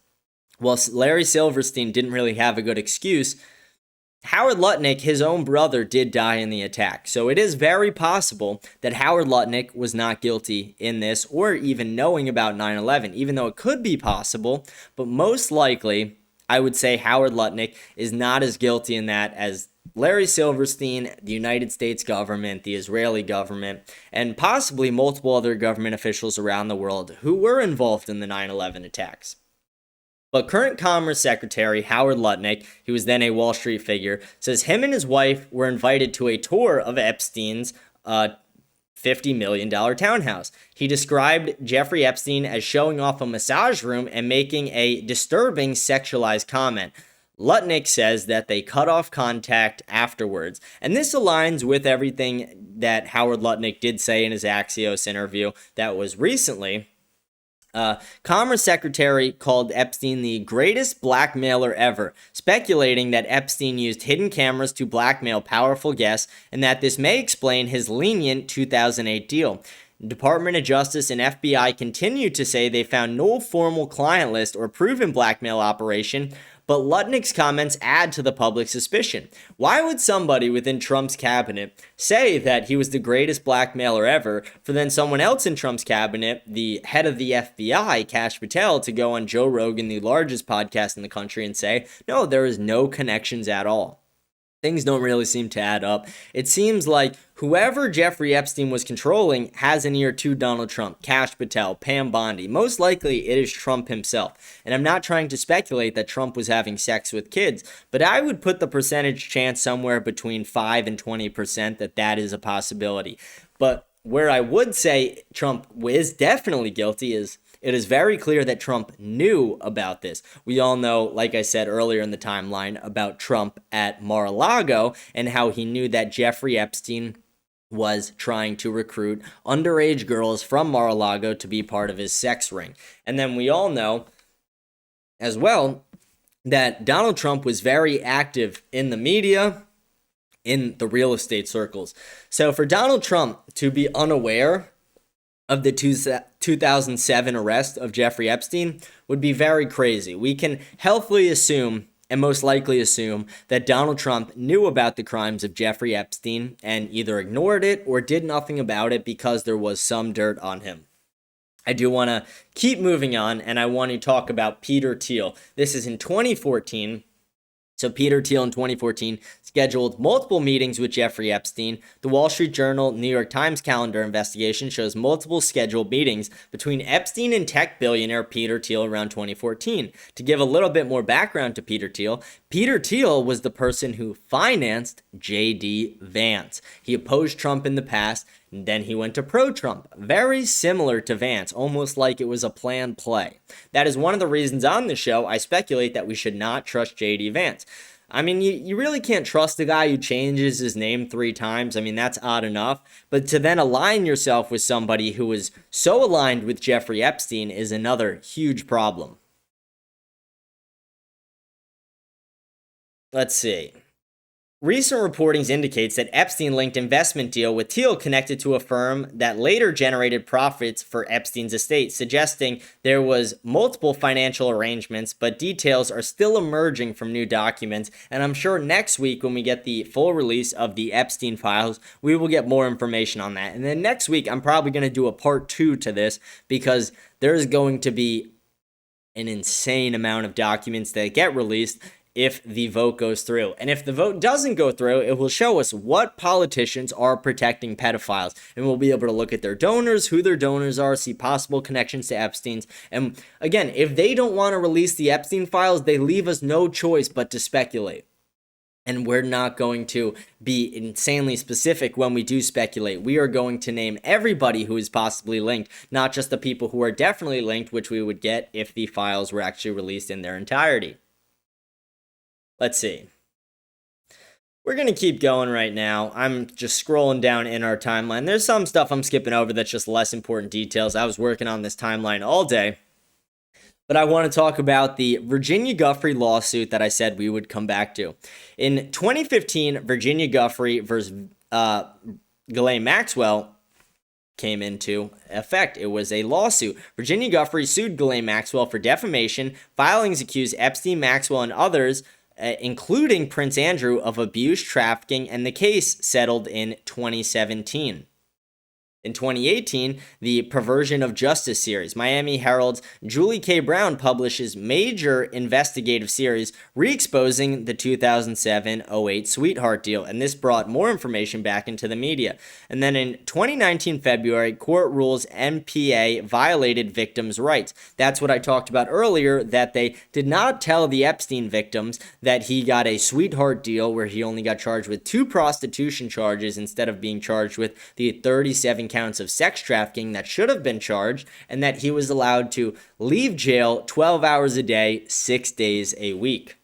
well, Larry Silverstein didn't really have a good excuse. Howard Lutnick, his own brother, did die in the attack. So it is very possible that Howard Lutnick was not guilty in this or even knowing about 9/11, even though it could be possible. But most likely, I would say Howard Lutnick is not as guilty in that as Larry Silverstein, the United States government, the Israeli government, and possibly multiple other government officials around the world who were involved in the 9/11 attacks. But current Commerce Secretary Howard Lutnick, he was then a Wall Street figure, says him and his wife were invited to a tour of Epstein's $50 million townhouse. He described Jeffrey Epstein as showing off a massage room and making a disturbing sexualized comment. Lutnick says that they cut off contact afterwards. And this aligns with everything that Howard Lutnick did say in his Axios interview that was recently. Commerce Secretary called Epstein the greatest blackmailer ever, speculating that Epstein used hidden cameras to blackmail powerful guests and that this may explain his lenient 2008 deal. Department of Justice and FBI continue to say they found no formal client list or proven blackmail operation, but Lutnick's comments add to the public suspicion. Why would somebody within Trump's cabinet say that he was the greatest blackmailer ever for then someone else in Trump's cabinet, the head of the FBI, Kash Patel, to go on Joe Rogan, the largest podcast in the country, and say, no, there is no connections at all? Things don't really seem to add up. It seems like whoever Jeffrey Epstein was controlling has an ear to Donald Trump, Kash Patel, Pam Bondi. Most likely it is Trump himself. And I'm not trying to speculate that Trump was having sex with kids, but I would put the percentage chance somewhere between 5 and 20% that is a possibility. But where I would say Trump is definitely guilty is it is very clear that Trump knew about this. We all know, like I said earlier in the timeline, about Trump at Mar-a-Lago and how he knew that Jeffrey Epstein was trying to recruit underage girls from Mar-a-Lago to be part of his sex ring. And then we all know as well that Donald Trump was very active in the media, in the real estate circles. So for Donald Trump to be unaware of the 2007 arrest of Jeffrey Epstein would be very crazy. We can healthily assume and most likely assume that Donald Trump knew about the crimes of Jeffrey Epstein and either ignored it or did nothing about it because there was some dirt on him. I do want to keep moving on, and I want to talk about Peter Thiel. This is in 2014. So Peter Thiel in 2014 scheduled multiple meetings with Jeffrey Epstein. The Wall Street Journal New York Times calendar investigation shows multiple scheduled meetings between Epstein and tech billionaire Peter Thiel around 2014. To give a little bit more background to Peter Thiel was the person who financed J.D. Vance. He opposed Trump in the past, and then he went to pro-Trump. Very similar to Vance, almost like it was a planned play. That is one of the reasons on the show I speculate that we should not trust J.D. Vance. I mean, you really can't trust a guy who changes his name 3 times. I mean, that's odd enough. But to then align yourself with somebody who is so aligned with Jeffrey Epstein is another huge problem. Let's see. Recent reportings indicates that Epstein-linked investment deal with Thiel connected to a firm that later generated profits for Epstein's estate, suggesting there was multiple financial arrangements, but details are still emerging from new documents, and I'm sure next week when we get the full release of the Epstein files, we will get more information on that. And then next week, I'm probably going to do a part 2 to this because there's going to be an insane amount of documents that get released if the vote goes through. And if the vote doesn't go through, it will show us what politicians are protecting pedophiles. And we'll be able to look at their donors, who their donors are, see possible connections to Epstein's. And again, if they don't want to release the Epstein files, they leave us no choice but to speculate. And we're not going to be insanely specific when we do speculate. We are going to name everybody who is possibly linked, not just the people who are definitely linked, which we would get if the files were actually released in their entirety. Let's see. We're going to keep going right now. I'm just scrolling down in our timeline. There's some stuff I'm skipping over that's just less important details. I was working on this timeline all day. But I want to talk about the Virginia Giuffre lawsuit that I said we would come back to. In 2015, Virginia Giuffre versus Ghislaine Maxwell came into effect. It was a lawsuit. Virginia Giuffre sued Ghislaine Maxwell for defamation. Filings accused Epstein, Maxwell, and others including Prince Andrew, of abuse, trafficking, and the case settled in 2017. In 2018, the Perversion of Justice series, Miami Herald's Julie K. Brown publishes major investigative series re-exposing the 2007-08 sweetheart deal, and this brought more information back into the media. And then in 2019 February, court rules MPA violated victims' rights. That's what I talked about earlier, that they did not tell the Epstein victims that he got a sweetheart deal where he only got charged with 2 prostitution charges instead of being charged with the 37 counts of sex trafficking that should have been charged, and that he was allowed to leave jail 12 hours a day, 6 days a week.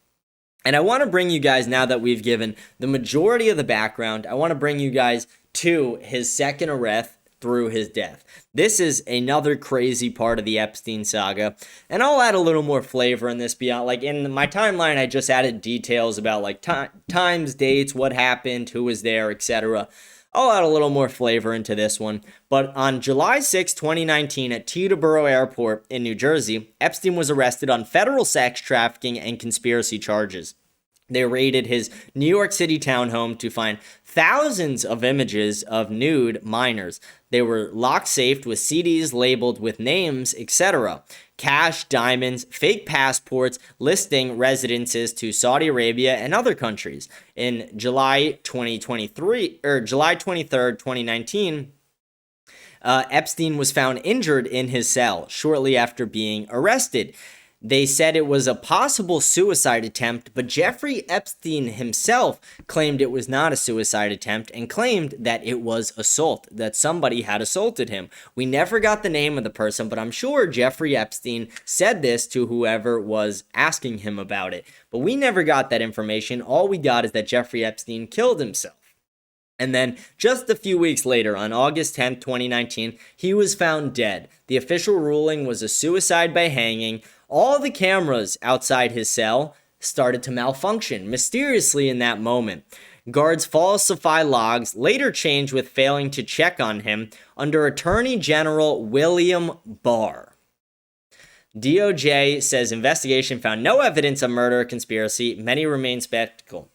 And I want to bring you guys, now that we've given the majority of the background, I want to bring you guys to his second arrest through his death. This is another crazy part of the Epstein saga, and I'll add a little more flavor in this beyond, like in my timeline, I just added details about like times, dates, what happened, who was there, etc. I'll add a little more flavor into this one. But on July 6, 2019, at Teterboro Airport in New Jersey, Epstein was arrested on federal sex trafficking and conspiracy charges. They raided his New York City townhome to find thousands of images of nude minors. They were lock-safed with CDs labeled with names, etc. Cash, diamonds, fake passports, listing residences to Saudi Arabia and other countries. In July 23rd, 2019, Epstein was found injured in his cell shortly after being arrested. They said it was a possible suicide attempt, but Jeffrey Epstein himself claimed it was not a suicide attempt and claimed that it was assault, that somebody had assaulted him. We never got the name of the person, but I'm sure Jeffrey Epstein said this to whoever was asking him about it. But we never got that information. All we got is that Jeffrey Epstein killed himself. And then just a few weeks later, on August 10th, 2019, he was found dead. The official ruling was a suicide by hanging. All the cameras outside his cell started to malfunction mysteriously in that moment. Guards falsify logs, later changed with failing to check on him, under Attorney General William Barr. DOJ says investigation found no evidence of murder or conspiracy. Many remain skeptical.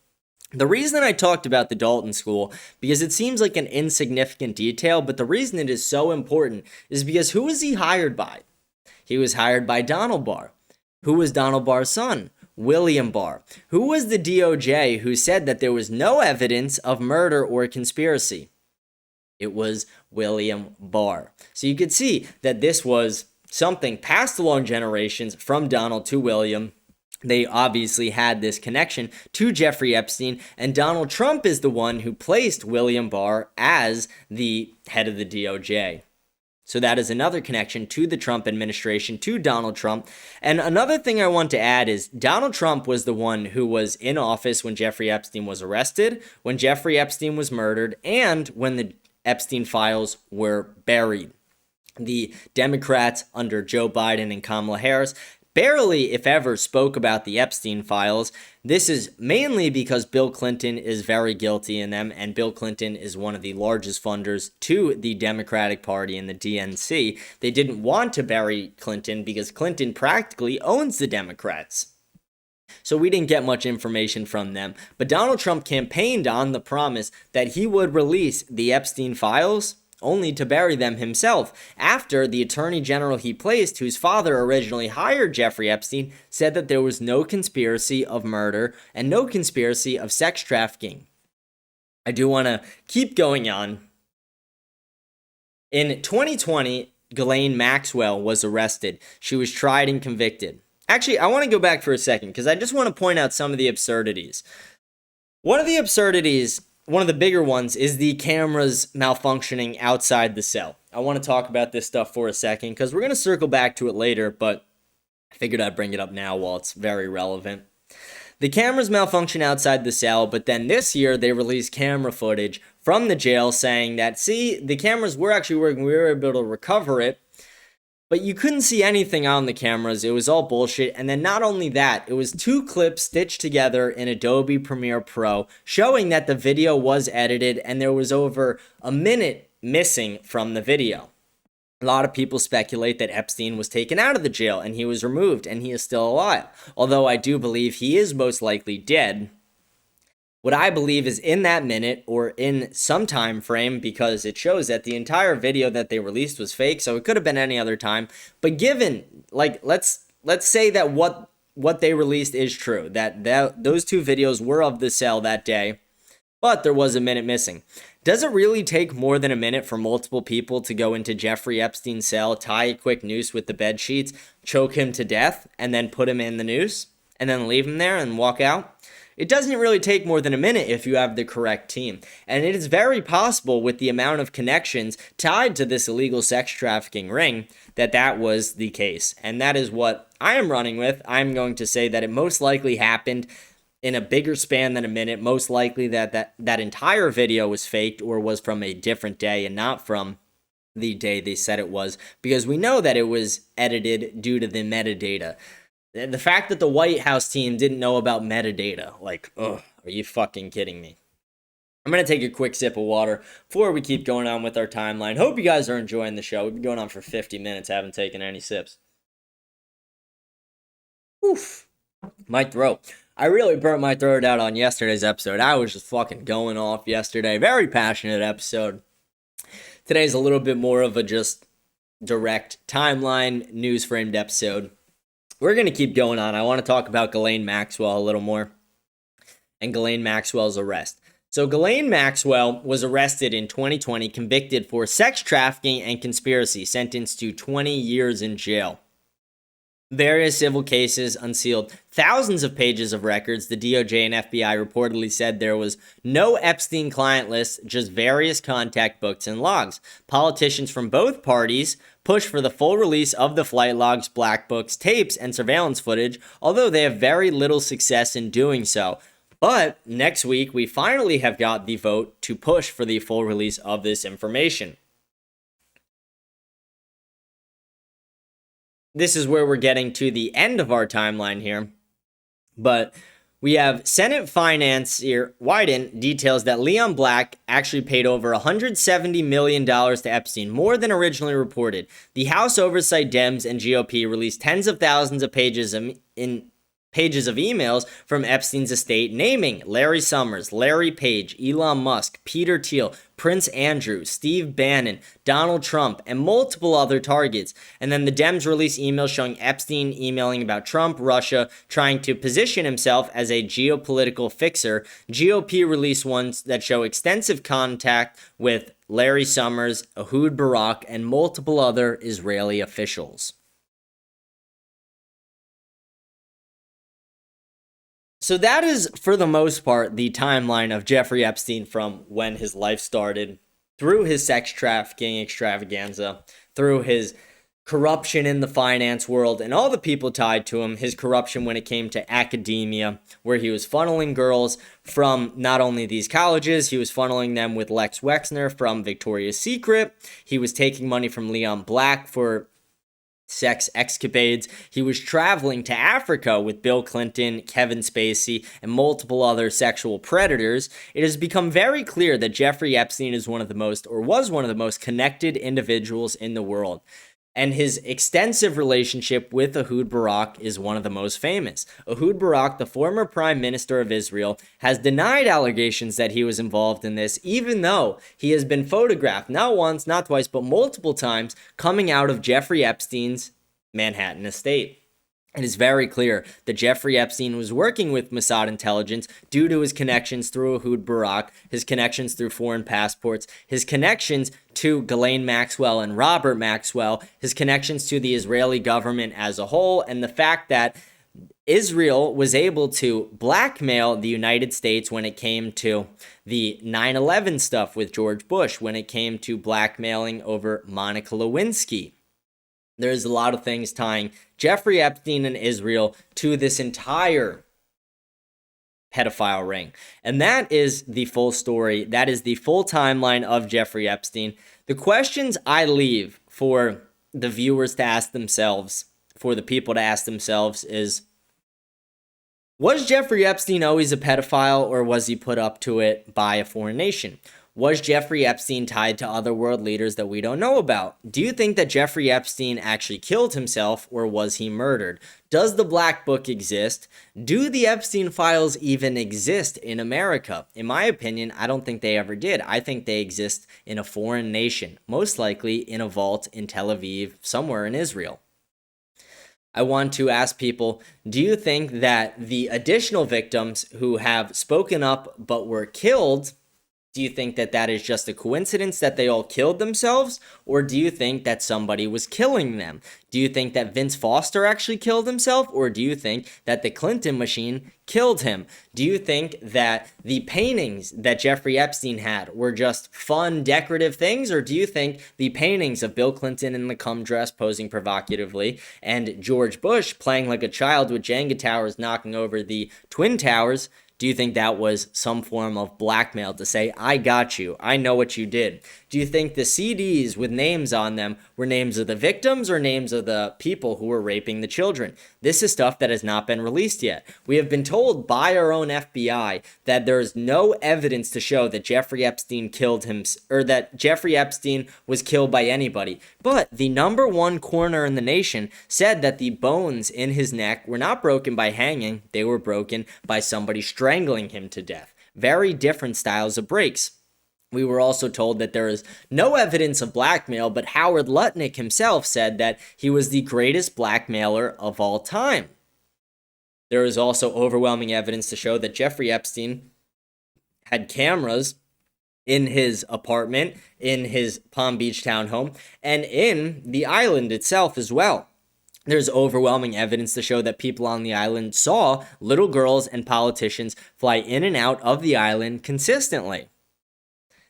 The reason I talked about the Dalton school, because it seems like an insignificant detail, but the reason it is so important is because who was he hired by? He was hired by Donald Barr. Who was Donald Barr's son? William Barr. Who was the DOJ who said that there was no evidence of murder or conspiracy? It was William Barr. So you could see that this was something passed along generations from Donald to William. They obviously had this connection to Jeffrey Epstein, and Donald Trump is the one who placed William Barr as the head of the DOJ. So that is another connection to the Trump administration, to Donald Trump. And another thing I want to add is Donald Trump was the one who was in office when Jeffrey Epstein was arrested, when Jeffrey Epstein was murdered, and when the Epstein files were buried. The Democrats under Joe Biden and Kamala Harris barely, if ever, spoke about the Epstein files. This is mainly because Bill Clinton is very guilty in them, and Bill Clinton is one of the largest funders to the Democratic Party and the DNC. They didn't want to bury Clinton because Clinton practically owns the Democrats. So we didn't get much information from them. But Donald Trump campaigned on the promise that he would release the Epstein files, only to bury them himself, after the attorney general he placed, whose father originally hired Jeffrey Epstein, said that there was no conspiracy of murder and no conspiracy of sex trafficking. I do want to keep going on. In 2020, Ghislaine Maxwell was arrested. She was tried and convicted. Actually, I want to go back for a second because I just want to point out some of the absurdities. One of the bigger ones is the cameras malfunctioning outside the cell. I want to talk about this stuff for a second because we're going to circle back to it later, but I figured I'd bring it up now while it's very relevant. The cameras malfunction outside the cell, but then this year they released camera footage from the jail saying that, see, the cameras were actually working, we were able to recover it, but you couldn't see anything on the cameras. It was all bullshit. And then not only that, it was 2 clips stitched together in Adobe Premiere Pro showing that the video was edited and there was over a minute missing from the video. A lot of people speculate that Epstein was taken out of the jail and he was removed and he is still alive. Although I do believe he is most likely dead. what I believe is in that minute or in some time frame, because it shows that the entire video that they released was fake, so it could have been any other time. But given, like, let's say that what they released is true, that those two videos were of the cell that day, but there was a minute missing. Does it really take more than a minute for multiple people to go into Jeffrey Epstein's cell, tie a quick noose with the bed sheets, choke him to death, and then put him in the noose, and then leave him there and walk out? It doesn't really take more than a minute if you have the correct team. And it is very possible, with the amount of connections tied to this illegal sex trafficking ring, that was the case. And that is what I am running with. I'm going to say that it most likely happened in a bigger span than a minute. Most likely that entire video was faked or was from a different day and not from the day they said it was, because we know that it was edited due to the metadata. The fact that the White House team didn't know about metadata, like, ugh, are you fucking kidding me? I'm going to take a quick sip of water before we keep going on with our timeline. Hope you guys are enjoying the show. We've been going on for 50 minutes, haven't taken any sips. Oof. My throat. I really burnt my throat out on yesterday's episode. I was just fucking going off yesterday. Very passionate episode. Today's a little bit more of a just direct timeline, news-framed episode. We're going to keep going on. I want to talk about Ghislaine Maxwell a little more and Ghislaine Maxwell's arrest. So Ghislaine Maxwell was arrested in 2020, convicted for sex trafficking and conspiracy, sentenced to 20 years in jail. Various civil cases unsealed thousands of pages of records. The DOJ and FBI reportedly said there was no Epstein client list, just various contact books and logs. Politicians from both parties pushed for the full release of the flight logs, black books, tapes, and surveillance footage, although they have very little success in doing so. But next week, we finally have got the vote to push for the full release of this information. This is where we're getting to the end of our timeline here. But we have Senate Financier Wyden details that Leon Black actually paid over $170 million to Epstein, more than originally reported. The House Oversight Dems and GOP released tens of thousands of pages of emails from Epstein's estate naming Larry Summers, Larry Page, Elon Musk, Peter Thiel, Prince Andrew, Steve Bannon, Donald Trump, and multiple other targets. And then the Dems released emails showing Epstein emailing about Trump, Russia, trying to position himself as a geopolitical fixer. GOP released ones that show extensive contact with Larry Summers, Ehud Barak, and multiple other Israeli officials. So that is, for the most part, the timeline of Jeffrey Epstein from when his life started, through his sex trafficking extravaganza, through his corruption in the finance world, and all the people tied to him, his corruption when it came to academia, where he was funneling girls from not only these colleges, he was funneling them with Lex Wexner from Victoria's Secret, he was taking money from Leon Black for sex escapades. He was traveling to Africa with Bill Clinton, Kevin Spacey, and multiple other sexual predators. It has become very clear that Jeffrey Epstein is was one of the most connected individuals in the world. And his extensive relationship with Ehud Barak is one of the most famous. Ehud Barak, the former prime minister of Israel, has denied allegations that he was involved in this, even though he has been photographed not once, not twice, but multiple times coming out of Jeffrey Epstein's Manhattan estate. It is very clear that Jeffrey Epstein was working with Mossad intelligence due to his connections through Ehud Barak, his connections through foreign passports, his connections to Ghislaine Maxwell and Robert Maxwell, his connections to the Israeli government as a whole, and the fact that Israel was able to blackmail the United States when it came to the 9/11 stuff with George Bush, when it came to blackmailing over Monica Lewinsky. There's a lot of things tying Jeffrey Epstein and Israel to this entire pedophile ring. And that is the full story. That is the full timeline of Jeffrey Epstein. The questions I leave for the viewers to ask themselves, for the people to ask themselves is, was Jeffrey Epstein always a pedophile, or was he put up to it by a foreign nation? Was Jeffrey Epstein tied to other world leaders that we don't know about? Do you think that Jeffrey Epstein actually killed himself, or was he murdered? Does the Black Book exist? Do the Epstein files even exist in America? In my opinion, I don't think they ever did. I think they exist in a foreign nation, most likely in a vault in Tel Aviv, somewhere in Israel. I want to ask people, do you think that the additional victims who have spoken up but were killed, do you think that that is just a coincidence that they all killed themselves? Or do you think that somebody was killing them? Do you think that Vince Foster actually killed himself? Or do you think that the Clinton machine killed him? Do you think that the paintings that Jeffrey Epstein had were just fun, decorative things? Or do you think the paintings of Bill Clinton in the cum dress posing provocatively and George Bush playing like a child with Jenga towers knocking over the Twin Towers, do you think that was some form of blackmail to say, I got you, I know what you did? Do you think the CDs with names on them were names of the victims or names of the people who were raping the children? This is stuff that has not been released yet. We have been told by our own FBI that there is no evidence to show that Jeffrey Epstein killed him, or that Jeffrey Epstein was killed by anybody. But the number one coroner in the nation said that the bones in his neck were not broken by hanging, they were broken by somebody strangling him to death. Very different styles of breaks. We were also told that there is no evidence of blackmail, but Howard Lutnick himself said that he was the greatest blackmailer of all time. There is also overwhelming evidence to show that Jeffrey Epstein had cameras in his apartment, in his Palm Beach townhome, and in the island itself as well. There's overwhelming evidence to show that people on the island saw little girls and politicians fly in and out of the island consistently.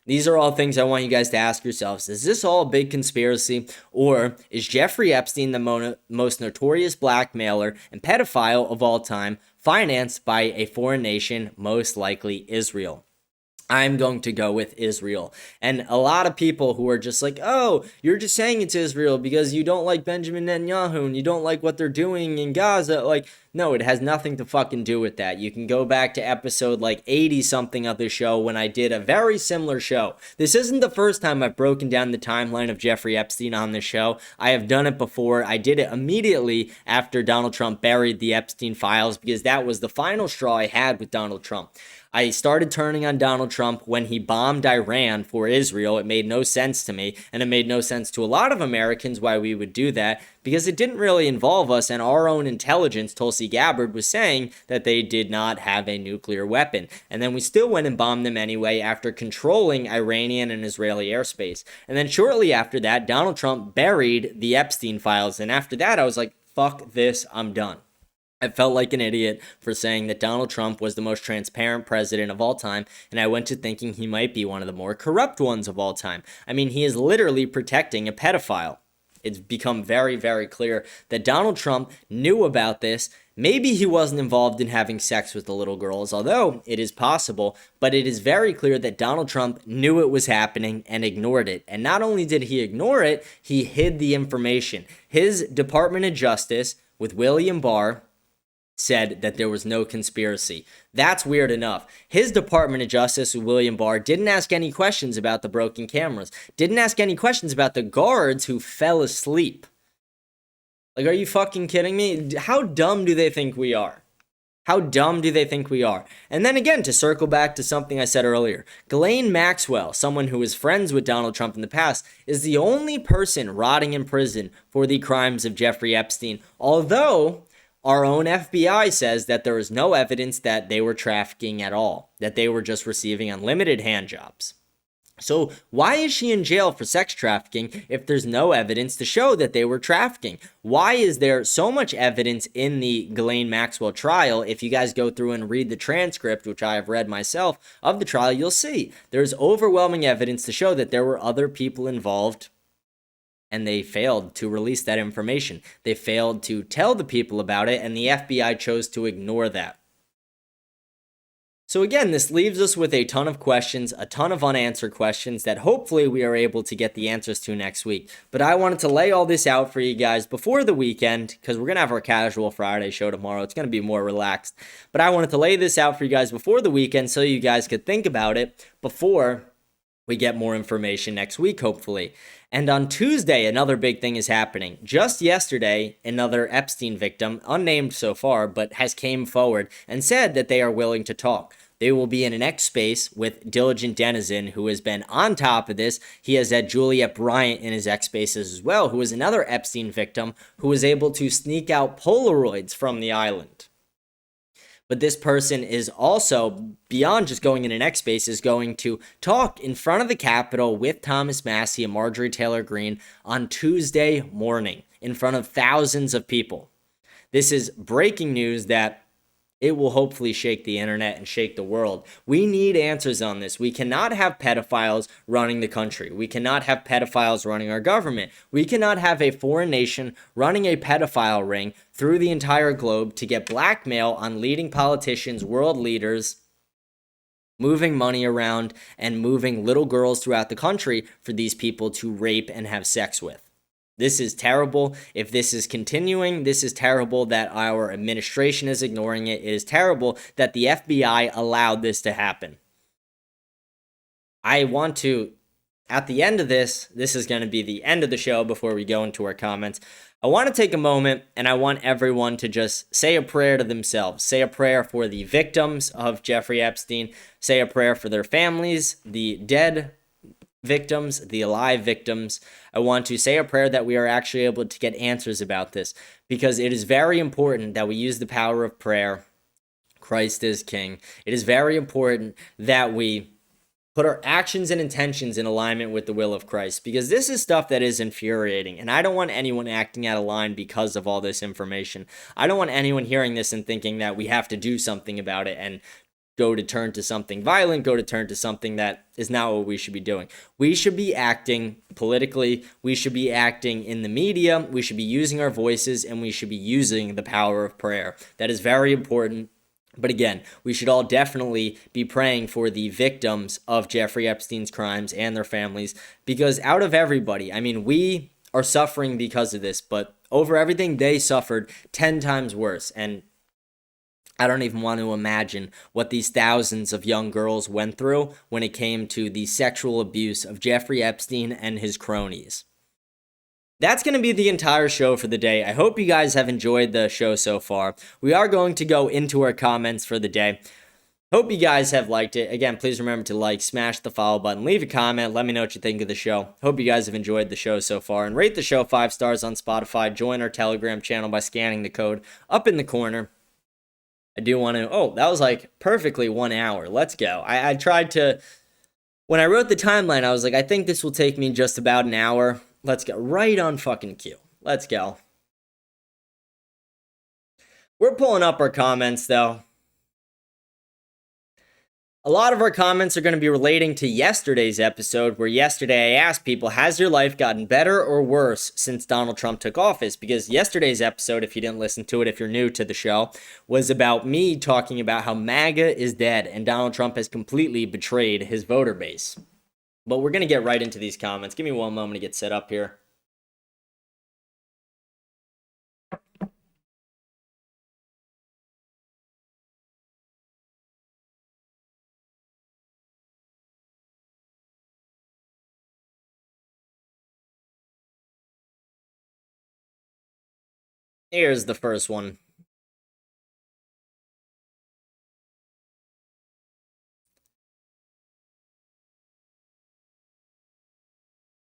These are all things I want you guys to ask yourselves. Is this all a big conspiracy, or is Jeffrey Epstein the most notorious blackmailer and pedophile of all time, financed by a foreign nation, most likely Israel? I'm going to go with Israel. And a lot of people who are just like, oh, you're just saying it's Israel because you don't like Benjamin Netanyahu and you don't like what they're doing in Gaza. Like, no, it has nothing to fucking do with that. You can go back to episode like 80 something of the show when I did a very similar show. This isn't the first time I've broken down the timeline of Jeffrey Epstein on this show. I have done it before. I did it immediately after Donald Trump buried the Epstein files because that was the final straw I had with Donald Trump. I started turning on Donald Trump when he bombed Iran for Israel. It made no sense to me, and it made no sense to a lot of Americans why we would do that, because it didn't really involve us, and our own intelligence, Tulsi Gabbard, was saying that they did not have a nuclear weapon. And then we still went and bombed them anyway after controlling Iranian and Israeli airspace. And then shortly after that, Donald Trump buried the Epstein files, and after that I was like, fuck this, I'm done. I felt like an idiot for saying that Donald Trump was the most transparent president of all time, and I went to thinking he might be one of the more corrupt ones of all time. I mean, he is literally protecting a pedophile. It's become very, very clear that Donald Trump knew about this. Maybe he wasn't involved in having sex with the little girls, although it is possible, but it is very clear that Donald Trump knew it was happening and ignored it. And not only did he ignore it, he hid the information. His Department of Justice, with William Barr, said that there was no conspiracy. That's weird enough. His Department of Justice, William Barr, didn't ask any questions about the broken cameras, didn't ask any questions about the guards who fell asleep. Like, are you fucking kidding me? How dumb do they think we are? How dumb do they think we are? And then again, to circle back to something I said earlier, Ghislaine Maxwell, someone who was friends with Donald Trump in the past, is the only person rotting in prison for the crimes of Jeffrey Epstein, although our own FBI says that there is no evidence that they were trafficking at all, that they were just receiving unlimited handjobs. So why is she in jail for sex trafficking if there's no evidence to show that they were trafficking? Why is there so much evidence in the Ghislaine Maxwell trial? If you guys go through and read the transcript, which I have read myself, of the trial, you'll see there's overwhelming evidence to show that there were other people involved, and they failed to release that information. They failed to tell the people about it, and the FBI chose to ignore that. So again, this leaves us with a ton of questions, a ton of unanswered questions that hopefully we are able to get the answers to next week. But I wanted to lay all this out for you guys before the weekend, because we're going to have our casual Friday show tomorrow. It's going to be more relaxed. But I wanted to lay this out for you guys before the weekend so you guys could think about it before we get more information next week, hopefully. And on Tuesday, another big thing is happening. Just yesterday, another Epstein victim, unnamed so far, but has came forward and said that they are willing to talk. They will be in an X space with Diligent Denizen, who has been on top of this. He has had Juliet Bryant in his X spaces as well, who is another Epstein victim who was able to sneak out Polaroids from the island. But this person is also, beyond just going in an X space, is going to talk in front of the Capitol with Thomas Massie and Marjorie Taylor Greene on Tuesday morning in front of thousands of people. This is breaking news that it will hopefully shake the internet and shake the world. We need answers on this. We cannot have pedophiles running the country. We cannot have pedophiles running our government. We cannot have a foreign nation running a pedophile ring through the entire globe to get blackmail on leading politicians, world leaders, moving money around and moving little girls throughout the country for these people to rape and have sex with. This is terrible. If this is continuing, this is terrible that our administration is ignoring it. It is terrible that the FBI allowed this to happen. I want to, at the end of this is going to be the end of the show before we go into our comments. I want to take a moment and I want everyone to just say a prayer to themselves. Say a prayer for the victims of Jeffrey Epstein. Say a prayer for their families, the dead victims, the alive victims. I want to say a prayer that we are actually able to get answers about this, because it is very important that we use the power of prayer. Christ is King. It is very important that we put our actions and intentions in alignment with the will of Christ, because this is stuff that is infuriating, and I don't want anyone acting out of line because of all this information. I don't want anyone hearing this and thinking that we have to do something about it and go to turn to something violent, go to turn to something that is not what we should be doing. We should be acting politically. We should be acting in the media. We should be using our voices, and we should be using the power of prayer. That is very important. But again, we should all definitely be praying for the victims of Jeffrey Epstein's crimes and their families, because out of everybody, I mean, we are suffering because of this, but over everything, they suffered 10 times worse. And I don't even want to imagine what these thousands of young girls went through when it came to the sexual abuse of Jeffrey Epstein and his cronies. That's going to be the entire show for the day. I hope you guys have enjoyed the show so far. We are going to go into our comments for the day. Hope you guys have liked it. Again, please remember to like, smash the follow button, leave a comment, let me know what you think of the show. Hope you guys have enjoyed the show so far, and rate the show 5 stars on Spotify. Join our Telegram channel by scanning the code up in the corner. I do want to, that was like perfectly 1 hour. Let's go. I tried to, when I wrote the timeline, I was like, I think this will take me just about an hour. Let's go. Right on fucking cue. Let's go. We're pulling up our comments, though. A lot of our comments are going to be relating to yesterday's episode, where yesterday I asked people, has your life gotten better or worse since Donald Trump took office? Because yesterday's episode, if you didn't listen to it, if you're new to the show, was about me talking about how MAGA is dead and Donald Trump has completely betrayed his voter base. But we're going to get right into these comments. Give me one moment to get set up here. Here's the first one.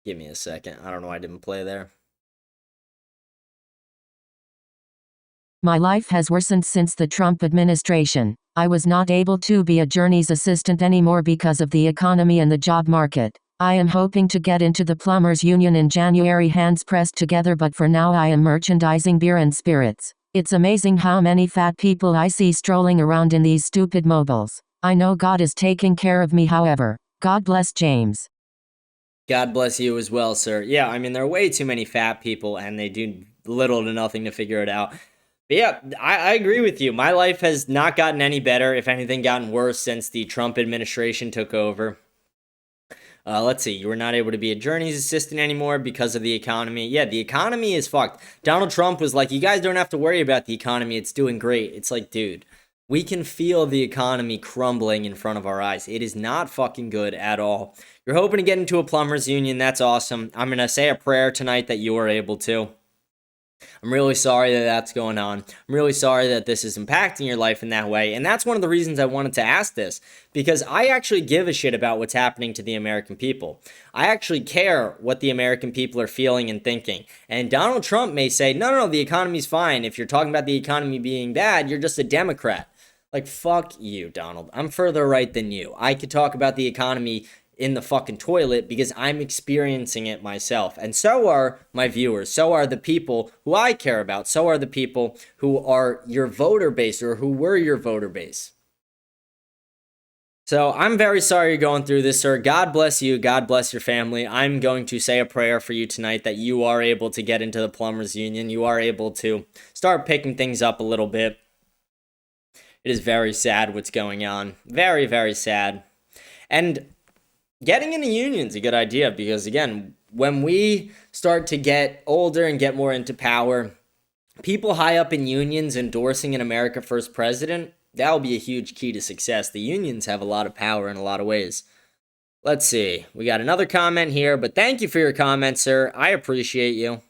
Give me a second. I don't know why I didn't play there. My life has worsened since the Trump administration. I was not able to be a journey's assistant anymore because of the economy and the job market. I am hoping to get into the plumbers union in January, hands pressed together, but for now I am merchandising beer and spirits. It's amazing how many fat people I see strolling around in these stupid mobiles. I know God is taking care of me, however. God bless James. God bless you as well, sir. Yeah, I mean, there are way too many fat people, and they do little to nothing to figure it out. But yeah, I agree with you. My life has not gotten any better, if anything, gotten worse since the Trump administration took over. Let's see, you were not able to be a journey's assistant anymore because of the economy. Yeah, the economy is fucked. Donald Trump was like, you guys don't have to worry about the economy. It's doing great. It's like, dude, We can feel the economy crumbling in front of our eyes. It is not fucking good at all. You're hoping to get into a plumbers union. That's awesome. I'm going to say a prayer tonight that you are able to. I'm really sorry that that's going on. I'm really sorry that this is impacting your life in that way. And that's one of the reasons I wanted to ask this, because I actually give a shit about what's happening to the American people. I actually care what the American people are feeling and thinking. And Donald Trump may say, no, the economy's fine. If you're talking about the economy being bad, you're just a Democrat. Like, fuck you, Donald. I'm further right than you. I could talk about the economy in the fucking toilet because I'm experiencing it myself. And so are my viewers. So are the people who I care about. So are the people who are your voter base or who were your voter base. So I'm very sorry you're going through this, sir. God bless you. God bless your family. I'm going to say a prayer for you tonight that you are able to get into the plumbers union. You are able to start picking things up a little bit. It is very sad what's going on. Very, very sad. And getting in a union is a good idea because, again, when we start to get older and get more into power, people high up in unions endorsing an America First president, that'll be a huge key to success. The unions have a lot of power in a lot of ways. Let's see. We got another comment here, but thank you for your comment, sir. I appreciate you.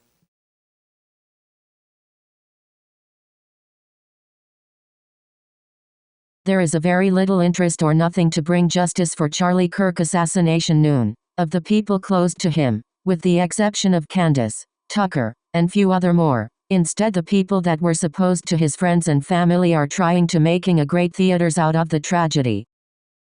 There is a very little interest or nothing to bring justice for Charlie Kirk assassination noon, of the people close to him, with the exception of Candace, Tucker, and few other more. Instead, the people that were supposed to his friends and family are trying to making a great theaters out of the tragedy.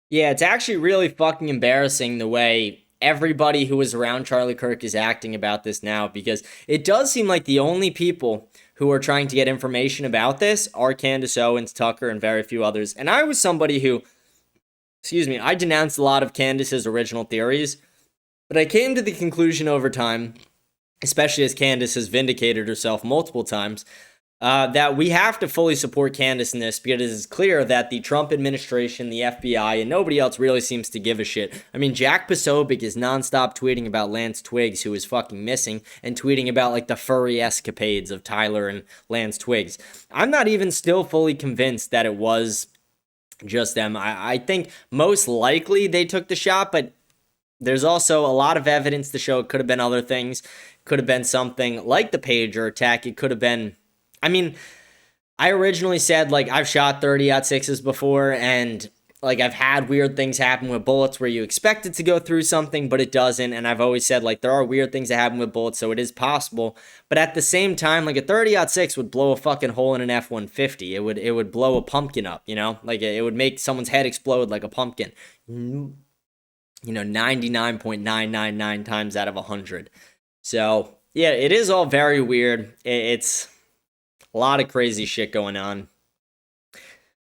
Yeah, it's actually really fucking embarrassing the way everybody who was around Charlie Kirk is acting about this now, because it does seem like the only people who are trying to get information about this are Candace Owens, Tucker, and very few others. And I was somebody who, I denounced a lot of Candace's original theories, but I came to the conclusion over time, especially as Candace has vindicated herself multiple times, that we have to fully support Candace in this, because it is clear that the Trump administration, the FBI, and nobody else really seems to give a shit. I mean, Jack Posobiec is nonstop tweeting about Lance Twiggs, who is fucking missing, and tweeting about, like, the furry escapades of Tyler and Lance Twiggs. I'm not even still fully convinced that it was just them. I think most likely they took the shot, but there's also a lot of evidence to show it could have been other things. Could have been something like the pager attack. It could have been, I mean, I originally said, like, I've shot 30-06s before, and, like, I've had weird things happen with bullets where you expect it to go through something, but it doesn't, and I've always said, like, there are weird things that happen with bullets, so it is possible, but at the same time, like, a 30-06 would blow a fucking hole in an F-150. It would blow a pumpkin up, you know? Like, it would make someone's head explode like a pumpkin. 99.999 times out of 100. So, yeah, it is all very weird. It's a lot of crazy shit going on.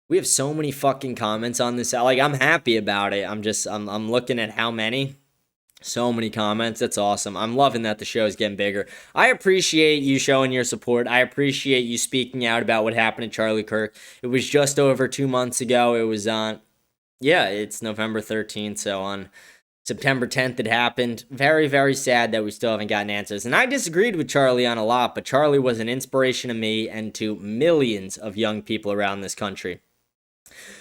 We have so many fucking comments on this. Like, I'm happy about it. I'm looking at how many. So many comments. That's awesome. I'm loving that the show is getting bigger. I appreciate you showing your support. I appreciate you speaking out about what happened to Charlie Kirk. It was just over 2 months ago. It was on, it's November 13th. So on September 10th it happened. Very, very sad that we still haven't gotten answers. And I disagreed with Charlie on a lot, but Charlie was an inspiration to me and to millions of young people around this country.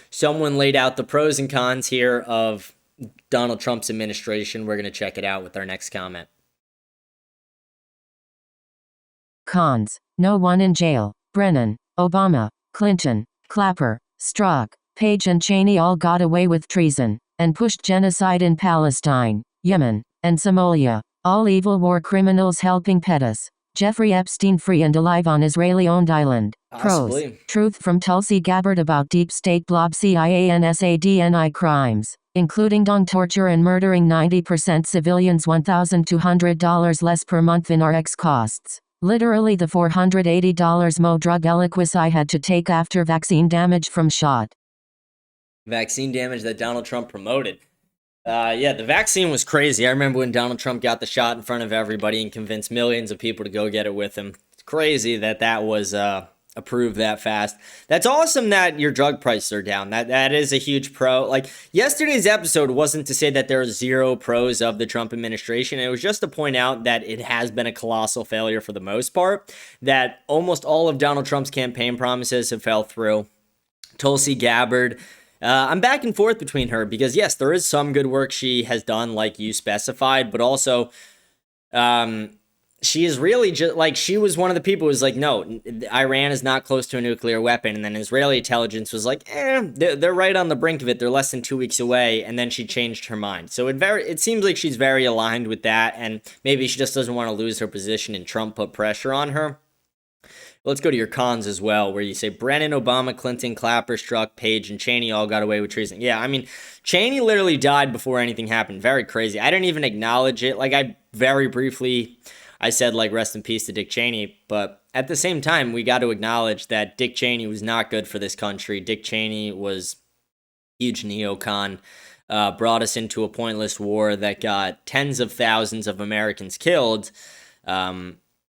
Someone laid out the pros and cons here of Donald Trump's administration. We're going to check it out with our next comment. Cons. No one in jail. Brennan, Obama, Clinton, Clapper, Strzok, Page and Cheney all got away with treason and pushed genocide in Palestine, Yemen, and Somalia. All evil war criminals helping Pettis. Jeffrey Epstein free and alive on Israeli-owned island. Possibly. Pros. Truth from Tulsi Gabbard about deep state blob CIA and SADNI crimes, including dung torture and murdering 90% civilians. $1,200 less per month in RX costs. Literally the $480 mo drug Eliquis I had to take after vaccine damage from shot. Vaccine damage that Donald Trump promoted. The vaccine was crazy. I remember when Donald Trump got the shot in front of everybody and convinced millions of people to go get it with him. It's crazy that was approved that fast. That's awesome that your drug prices are down. That is a huge pro. Like, yesterday's episode wasn't to say that there are zero pros of the Trump administration. It was just to point out that it has been a colossal failure for the most part, that almost all of Donald Trump's campaign promises have fell through. Tulsi Gabbard. I'm back and forth between her because, yes, there is some good work she has done, like you specified, but also she is really just like, she was one of the people who was like, no, Iran is not close to a nuclear weapon. And then Israeli intelligence was like, they're right on the brink of it. They're less than 2 weeks away. And then she changed her mind. So it seems like she's very aligned with that. And maybe she just doesn't want to lose her position and Trump put pressure on her. Let's go to your cons as well, where you say Brennan, Obama, Clinton, Clapper, Strzok, Page, and Cheney all got away with treason. Yeah, I mean, Cheney literally died before anything happened. Very crazy. I didn't even acknowledge it. Like, I very briefly, I said, like, rest in peace to Dick Cheney. But at the same time, we got to acknowledge that Dick Cheney was not good for this country. Dick Cheney was a huge neocon, brought us into a pointless war that got tens of thousands of Americans killed.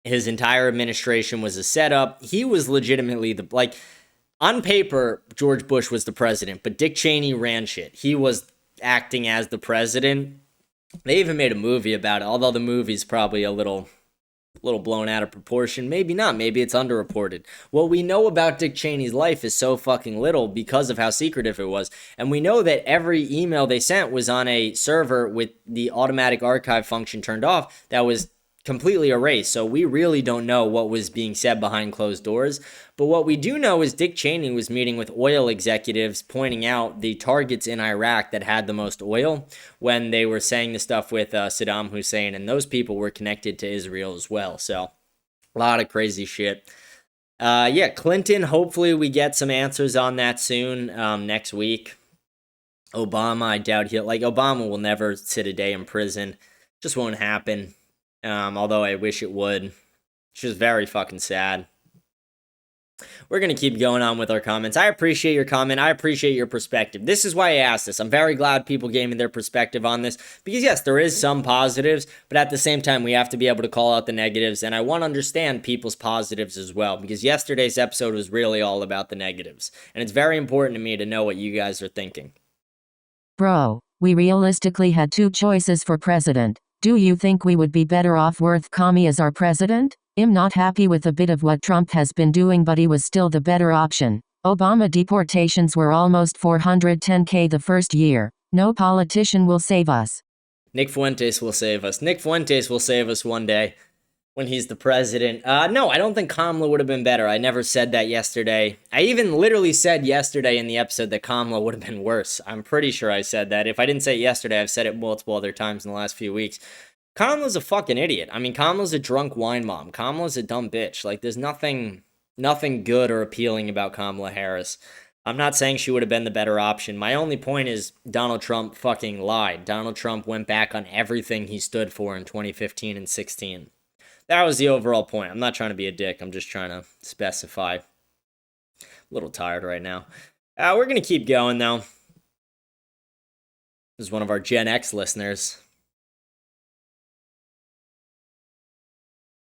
His entire administration was a setup. He was legitimately on paper, George Bush was the president, but Dick Cheney ran shit. He was acting as the president. They even made a movie about it, although the movie's probably a little blown out of proportion. Maybe not. Maybe it's underreported. What we know about Dick Cheney's life is so fucking little because of how secretive it was. And we know that every email they sent was on a server with the automatic archive function turned off that was completely erased. So we really don't know what was being said behind closed doors. But what we do know is Dick Cheney was meeting with oil executives, pointing out the targets in Iraq that had the most oil when they were saying the stuff with Saddam Hussein, and those people were connected to Israel as well. So a lot of crazy shit. Clinton, hopefully we get some answers on that soon, next week. Obama, I doubt Obama will never sit a day in prison. Just won't happen. Although I wish it would. It's just very fucking sad. We're going to keep going on with our comments. I appreciate your comment. I appreciate your perspective. This is why I asked this. I'm very glad people gave me their perspective on this. Because yes, there is some positives, but at the same time, we have to be able to call out the negatives. And I want to understand people's positives as well. Because yesterday's episode was really all about the negatives. And it's very important to me to know what you guys are thinking. Bro, we realistically had two choices for president. Do you think we would be better off with Kami as our president? I'm not happy with a bit of what Trump has been doing, but he was still the better option. Obama deportations were almost 410K the first year. No politician will save us. Nick Fuentes will save us. Nick Fuentes will save us one day when he's the president. No, I don't think Kamala would have been better. I never said that yesterday. I even literally said yesterday in the episode that Kamala would have been worse. I'm pretty sure I said that. If I didn't say it yesterday, I've said it multiple other times in the last few weeks. Kamala's a fucking idiot. I mean, Kamala's a drunk wine mom. Kamala's a dumb bitch. Like, there's nothing good or appealing about Kamala Harris. I'm not saying she would have been the better option. My only point is Donald Trump fucking lied. Donald Trump went back on everything he stood for in 2015 and 16. That was the overall point. I'm not trying to be a dick. I'm just trying to specify. A little tired right now. We're going to keep going, though. This is one of our Gen X listeners.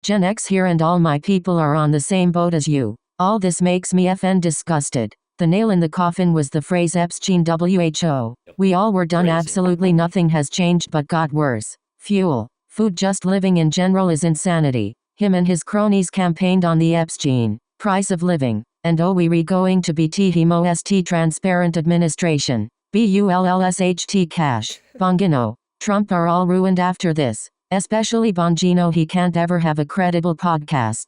Gen X here, and all my people are on the same boat as you. All this makes me FN disgusted. The nail in the coffin was the phrase Epstein WHO. We all were done. Absolutely nothing has changed but got worse. Fuel, food, just living in general is insanity. Him and his cronies campaigned on the Epstein price of living. And we going to be T-HEMO-ST transparent administration. BULLSHT cash. Bongino. Trump are all ruined after this. Especially Bongino, he can't ever have a credible podcast.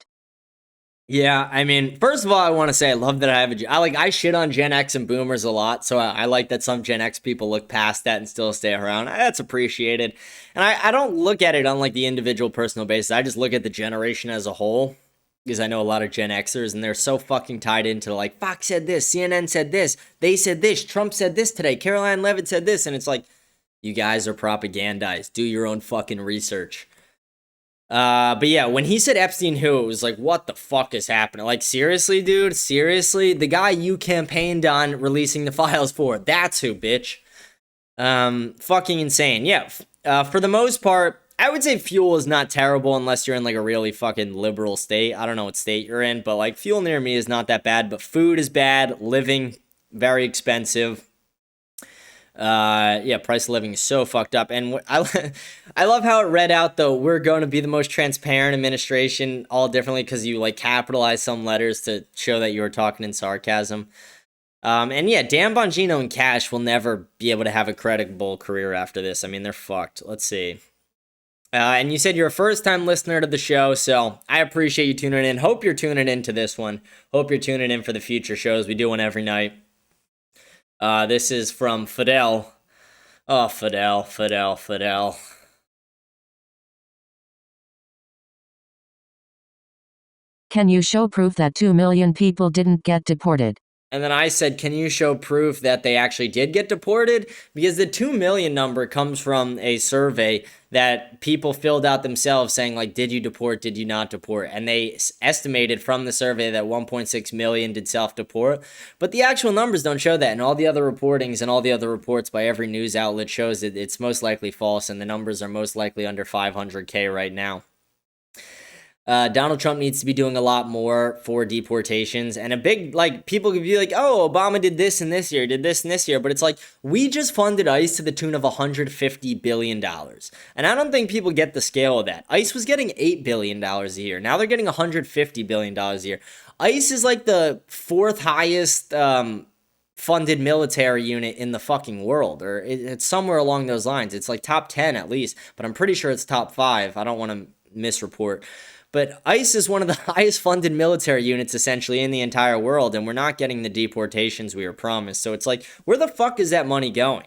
Yeah, I mean, first of all, I want to say I love that I shit on Gen X and boomers a lot, so I like that some Gen X people look past that and still stay around. That's appreciated. And I don't look at it on like the individual personal basis. I just look at the generation as a whole, because I know a lot of Gen Xers, and they're so fucking tied into like, Fox said this, CNN said this, they said this, Trump said this today, Caroline Levitt said this, and it's like, you guys are propagandized. Do your own fucking research. But yeah, when he said Epstein who, it was like, what the fuck is happening? Like, seriously, dude? Seriously? The guy you campaigned on releasing the files for, that's who, bitch. Fucking insane. Yeah, for the most part, I would say fuel is not terrible unless you're in like a really fucking liberal state. I don't know what state you're in, but like fuel near me is not that bad, but food is bad, living, very expensive. Price of living is so fucked up. And I love how it read out, though, we're going to be the most transparent administration, all differently, because you like capitalize some letters to show that you were talking in sarcasm. And yeah, Dan Bongino and Cash will never be able to have a credible career after this. I mean, they're fucked. Let's see. And you said you're a first-time listener to the show, so I appreciate you tuning in. Hope you're tuning in to this one. Hope you're tuning in for the future shows. We do one every night. This is from Fidel. Oh, Fidel. Can you show proof that 2 million people didn't get deported? And then I said, can you show proof that they actually did get deported? Because the 2 million number comes from a survey that people filled out themselves saying, like, did you deport, did you not deport? And they estimated from the survey that 1.6 million did self-deport. But the actual numbers don't show that. And all the other reportings and all the other reports by every news outlet shows that it's most likely false. And the numbers are most likely under 500K right now. Donald Trump needs to be doing a lot more for deportations. And a big, like, people could be like, oh, Obama did this and this year, did this and this year. But it's like, we just funded ICE to the tune of $150 billion. And I don't think people get the scale of that. ICE was getting $8 billion a year. Now they're getting $150 billion a year. ICE is like the fourth highest funded military unit in the fucking world. Or it's somewhere along those lines. It's like top 10 at least. But I'm pretty sure it's top 5. I don't want to misreport. But ICE is one of the highest funded military units essentially in the entire world, and we're not getting the deportations we were promised. So it's like, where the fuck is that money going?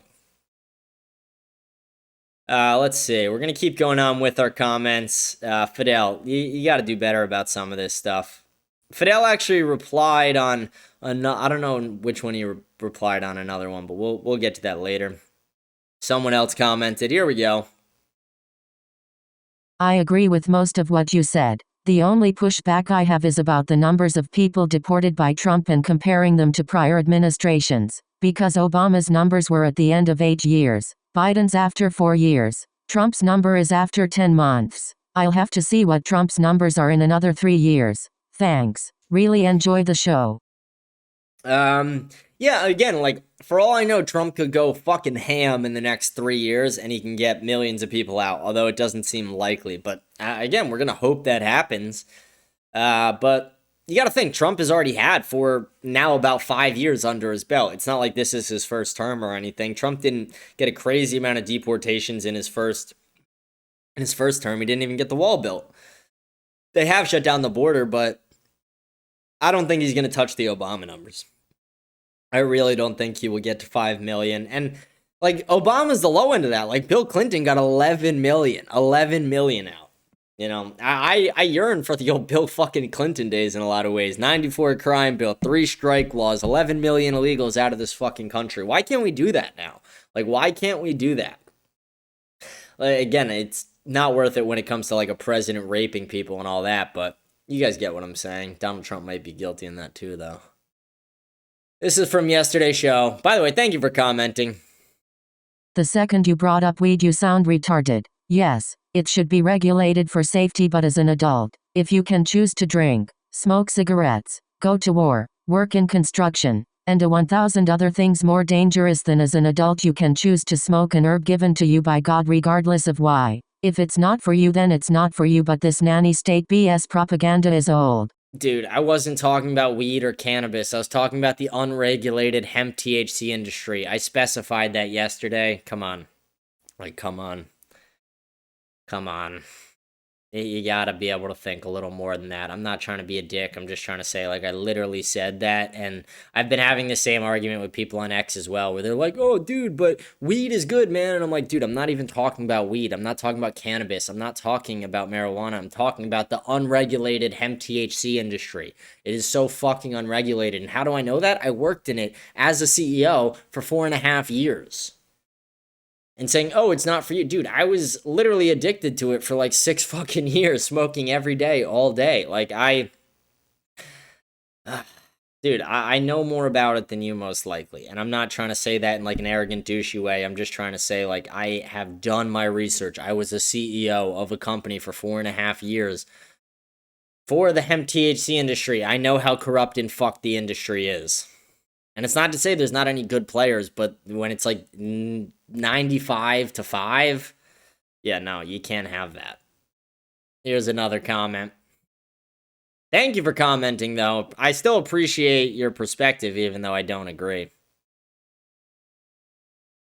Let's see. We're going to keep going on with our comments. Fidel, you got to do better about some of this stuff. Fidel actually replied on, I don't know which one he replied on another one, but we'll get to that later. Someone else commented. Here we go. I agree with most of what you said. The only pushback I have is about the numbers of people deported by Trump and comparing them to prior administrations. Because Obama's numbers were at the end of 8 years, Biden's after 4 years, Trump's number is after 10 months. I'll have to see what Trump's numbers are in another 3 years. Thanks. Really enjoy the show. Yeah, again, like, for all I know, Trump could go fucking ham in the next 3 years and he can get millions of people out, although it doesn't seem likely. But again, we're going to hope that happens. But you got to think, Trump has already had for now about 5 years under his belt. It's not like this is his first term or anything. Trump didn't get a crazy amount of deportations in his first term. He didn't even get the wall built. They have shut down the border, but I don't think he's going to touch the Obama numbers. I really don't think he will get to 5 million. And, like, Obama's the low end of that. Like, Bill Clinton got 11 million out. You know, I yearn for the old Bill fucking Clinton days in a lot of ways. 94 crime bill, 3 strike laws, 11 million illegals out of this fucking country. Why can't we do that now? Like, why can't we do that? Like, again, it's not worth it when it comes to, like, a president raping people and all that, but you guys get what I'm saying. Donald Trump might be guilty in that too, though. This is from yesterday's show. By the way, thank you for commenting. The second you brought up weed, you sound retarded. Yes, it should be regulated for safety, but as an adult, if you can choose to drink, smoke cigarettes, go to war, work in construction, and do 1,000 other things more dangerous than as an adult you can choose to smoke an herb given to you by God regardless of why. If it's not for you, then it's not for you, but this nanny state BS propaganda is old. Dude, I wasn't talking about weed or cannabis. I was talking about the unregulated hemp THC industry. I specified that yesterday. Come on. Like, come on. You gotta be able to think a little more than that. I'm not trying to be a dick. I'm just trying to say, like, I literally said that. And I've been having the same argument with people on X as well, where they're like, oh, dude, but weed is good, man. And I'm like, dude, I'm not even talking about weed. I'm not talking about cannabis. I'm not talking about marijuana. I'm talking about the unregulated hemp THC industry. It is so fucking unregulated. And how do I know that? I worked in it as a CEO for 4.5 years. And saying, oh, it's not for you. Dude, I was literally addicted to it for like 6 fucking years, smoking every day, all day. Like, dude, I know more about it than you most likely. And I'm not trying to say that in like an arrogant, douchey way. I'm just trying to say, like, I have done my research. I was a CEO of a company for 4.5 years for the hemp THC industry. I know how corrupt and fucked the industry is. And it's not to say there's not any good players, but when it's like 95-5, yeah, no, you can't have that. Here's another comment. Thank you for commenting, though. I still appreciate your perspective, even though I don't agree.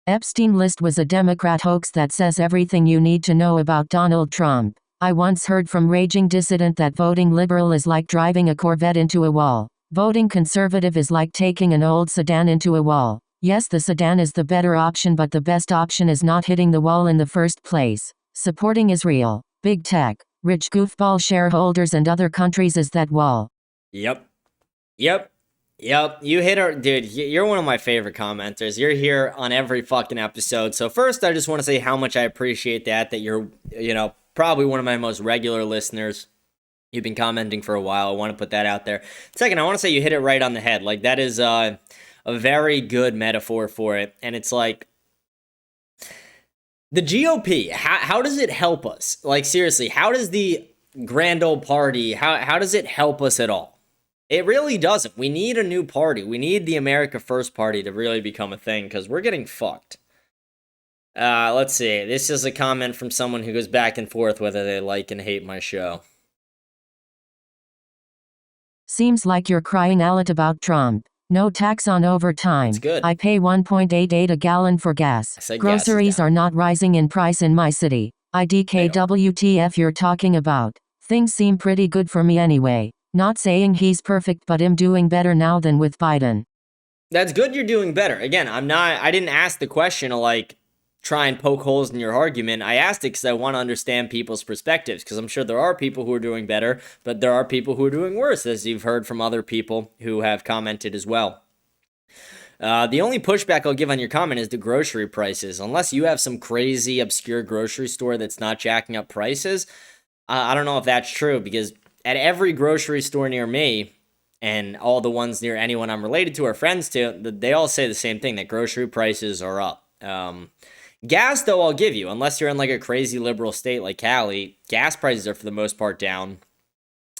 Epstein list was a Democrat hoax that says everything you need to know about Donald Trump. I once heard from raging dissident that voting liberal is like driving a Corvette into a wall. Voting conservative is like taking an old sedan into a wall. Yes, the sedan is the better option, but the best option is not hitting the wall in the first place. Supporting Israel, big tech, rich goofball shareholders and other countries is that wall. Yep. You hit her, dude. You're one of my favorite commenters. You're here on every fucking episode. So first, I just want to say how much I appreciate that you're, probably one of my most regular listeners. You've been commenting for a while. I want to put that out there. Second, I want to say you hit it right on the head. Like, that is a very good metaphor for it. And it's like, the GOP, how does it help us? Like, seriously, how does the grand old party, how does it help us at all? It really doesn't. We need a new party. We need the America First Party to really become a thing, because we're getting fucked. Let's see. This is a comment from someone who goes back and forth whether they like and hate my show. Seems like you're crying out about Trump. No tax on overtime. That's good. I pay $1.88 a gallon for gas. Groceries are not rising in price in my city. IDKWTF you're talking about. Things seem pretty good for me anyway. Not saying he's perfect, but I'm doing better now than with Biden. That's good you're doing better. Again, I didn't ask the question to like try and poke holes in your argument. I asked it because I want to understand people's perspectives, because I'm sure there are people who are doing better, but there are people who are doing worse, as you've heard from other people who have commented as well. The only pushback I'll give on your comment is the grocery prices. Unless you have some crazy, obscure grocery store that's not jacking up prices, I don't know if that's true, because at every grocery store near me, and all the ones near anyone I'm related to or friends to, they all say the same thing, that grocery prices are up. Gas, though, I'll give you, unless you're in like a crazy liberal state like Cali, gas prices are for the most part down.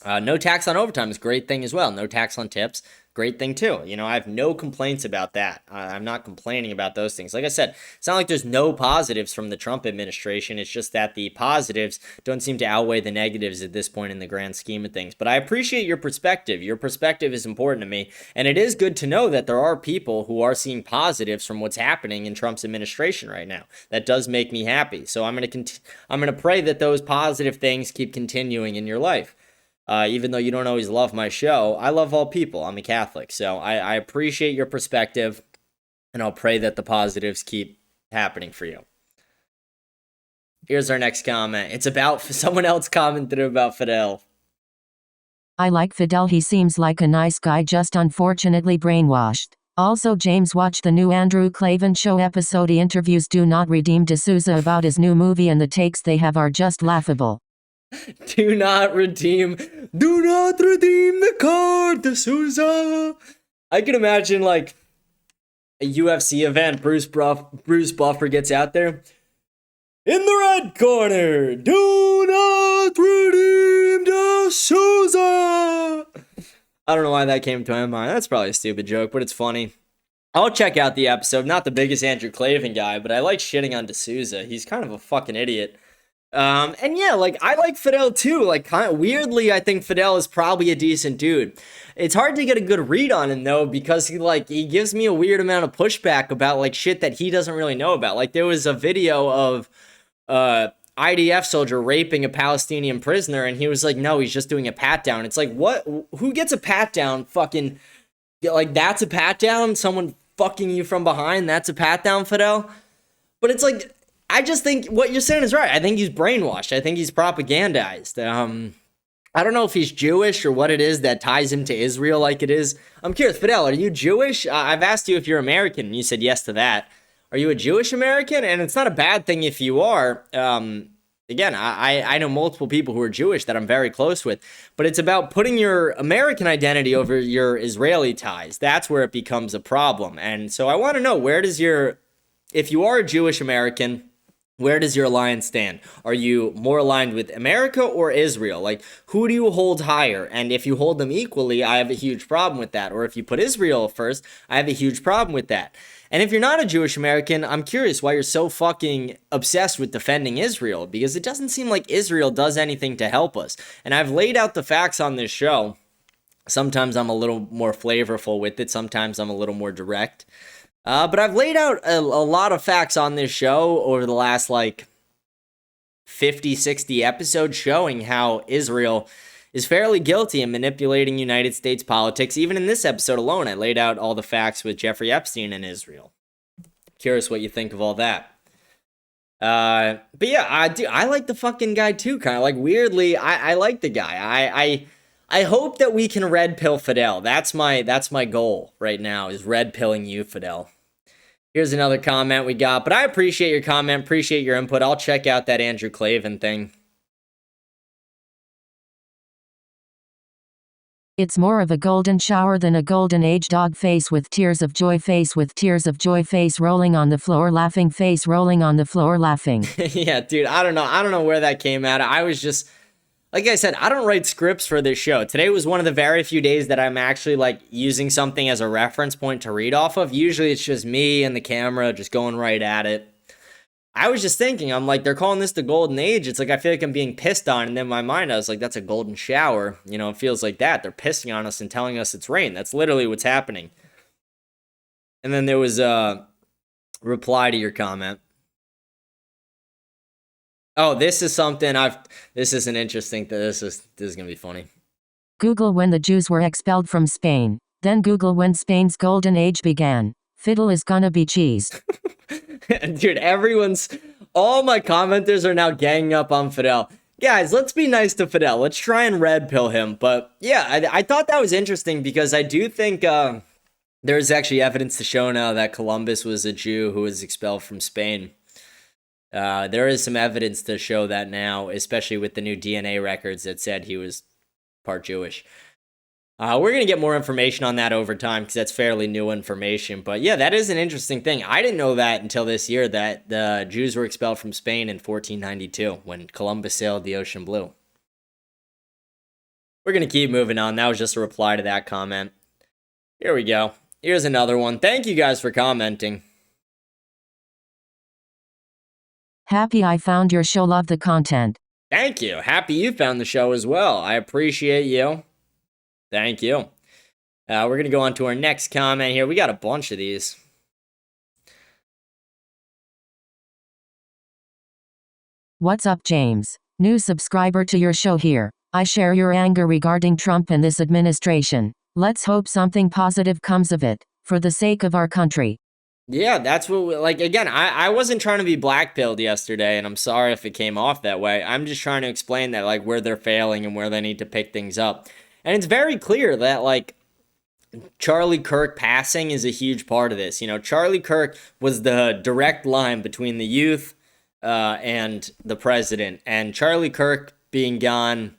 No tax on overtime is a great thing as well. No tax on tips, great thing too. I have no complaints about that. I'm not complaining about those things. Like I said, it's not like there's no positives from the Trump administration. It's just that the positives don't seem to outweigh the negatives at this point in the grand scheme of things. But I appreciate your perspective. Your perspective is important to me. And it is good to know that there are people who are seeing positives from what's happening in Trump's administration right now. That does make me happy. So I'm going to pray that those positive things keep continuing in your life. Even though you don't always love my show, I love all people. I'm a Catholic, so I appreciate your perspective, and I'll pray that the positives keep happening for you. Here's our next comment. It's about someone else commented about Fidel. I like Fidel. He seems like a nice guy, just unfortunately brainwashed. Also, James, watch the new Andrew Klavan show episode. He interviews Do Not Redeem D'Souza about his new movie, and the takes they have are just laughable. Do not redeem the card, D'Souza. I can imagine like a UFC event. Bruce Buffer gets out there. In the red corner, do not redeem D'Souza. I don't know why that came to my mind. That's probably a stupid joke, but it's funny. I'll check out the episode. Not the biggest Andrew Klavan guy, but I like shitting on D'Souza. He's kind of a fucking idiot. And yeah, like, I like Fidel too. Like, kind of weirdly, I think Fidel is probably a decent dude. It's hard to get a good read on him though, because he gives me a weird amount of pushback about like shit that he doesn't really know about. Like, there was a video of IDF soldier raping a Palestinian prisoner, and he was like, no, he's just doing a pat down. It's like, what? Who gets a pat down? Fucking, like, that's a pat down? Someone fucking you from behind? That's a pat down, Fidel? But it's like, I just think what you're saying is right. I think he's brainwashed. I think he's propagandized. I don't know if he's Jewish or what it is that ties him to Israel like it is. I'm curious, Fidel, are you Jewish? I've asked you if you're American, and you said yes to that. Are you a Jewish American? And it's not a bad thing if you are. Again, I know multiple people who are Jewish that I'm very close with, but it's about putting your American identity over your Israeli ties. That's where it becomes a problem. And so I want to know, if you are a Jewish American, Where does your alliance stand? Are you more aligned with America or Israel? Like, who do you hold higher? And if you hold them equally, I have a huge problem with that. Or if you put Israel first, I have a huge problem with that. And if you're not a Jewish American, I'm curious why you're so fucking obsessed with defending Israel, because it doesn't seem like Israel does anything to help us. And I've laid out the facts on this show. Sometimes I'm a little more flavorful with it. Sometimes I'm a little more direct. But I've laid out a lot of facts on this show over the last, 50, 60 episodes showing how Israel is fairly guilty in manipulating United States politics. Even in this episode alone, I laid out all the facts with Jeffrey Epstein and Israel. Curious what you think of all that. But yeah, I like the fucking guy too, kind of. Like, weirdly, I like the guy. I hope that we can red pill Fidel. That's my goal right now, is red pilling you, Fidel. Here's another comment we got, but I appreciate your comment, appreciate your input. I'll check out that Andrew Klavan thing. It's more of a golden shower than a golden age. Dog face with tears of joy, face with tears of joy, face rolling on the floor laughing, face rolling on the floor laughing. Yeah, dude, I don't know where that came out. I was just, like I said, I don't write scripts for this show. Today was one of the very few days that I'm actually using something as a reference point to read off of. Usually it's just me and the camera just going right at it. I was just thinking, I'm like, they're calling this the golden age. It's like, I feel like I'm being pissed on. And then in my mind, I was like, that's a golden shower. You know, it feels like that. They're pissing on us and telling us it's rain. That's literally what's happening. And then there was a reply to your comment. Oh, this is something this is an interesting, this is going to be funny. Google when the Jews were expelled from Spain. Then Google when Spain's golden age began. Fiddle is gonna be cheesed. Dude, all my commenters are now ganging up on Fidel. Guys, let's be nice to Fidel. Let's try and red pill him. But yeah, I thought that was interesting because I do think there's actually evidence to show now that Columbus was a Jew who was expelled from Spain. There is some evidence to show that now, especially with the new DNA records that said he was part Jewish. We're going to get more information on that over time because that's fairly new information. But yeah, that is an interesting thing. I didn't know that until this year, that the Jews were expelled from Spain in 1492 when Columbus sailed the ocean blue. We're going to keep moving on. That was just a reply to that comment. Here we go. Here's another one. Thank you guys for commenting. Happy I found your show. Love the content. Thank you. Happy you found the show as well. I appreciate you. Thank you. We're going to go on to our next comment here. We got a bunch of these. What's up, James? New subscriber to your show here. I share your anger regarding Trump and this administration. Let's hope something positive comes of it, for the sake of our country. Yeah, that's what, again, I wasn't trying to be blackpilled yesterday, and I'm sorry if it came off that way. I'm just trying to explain that, where they're failing and where they need to pick things up. And it's very clear that, Charlie Kirk passing is a huge part of this. You know, Charlie Kirk was the direct line between the youth and the president. And Charlie Kirk being gone,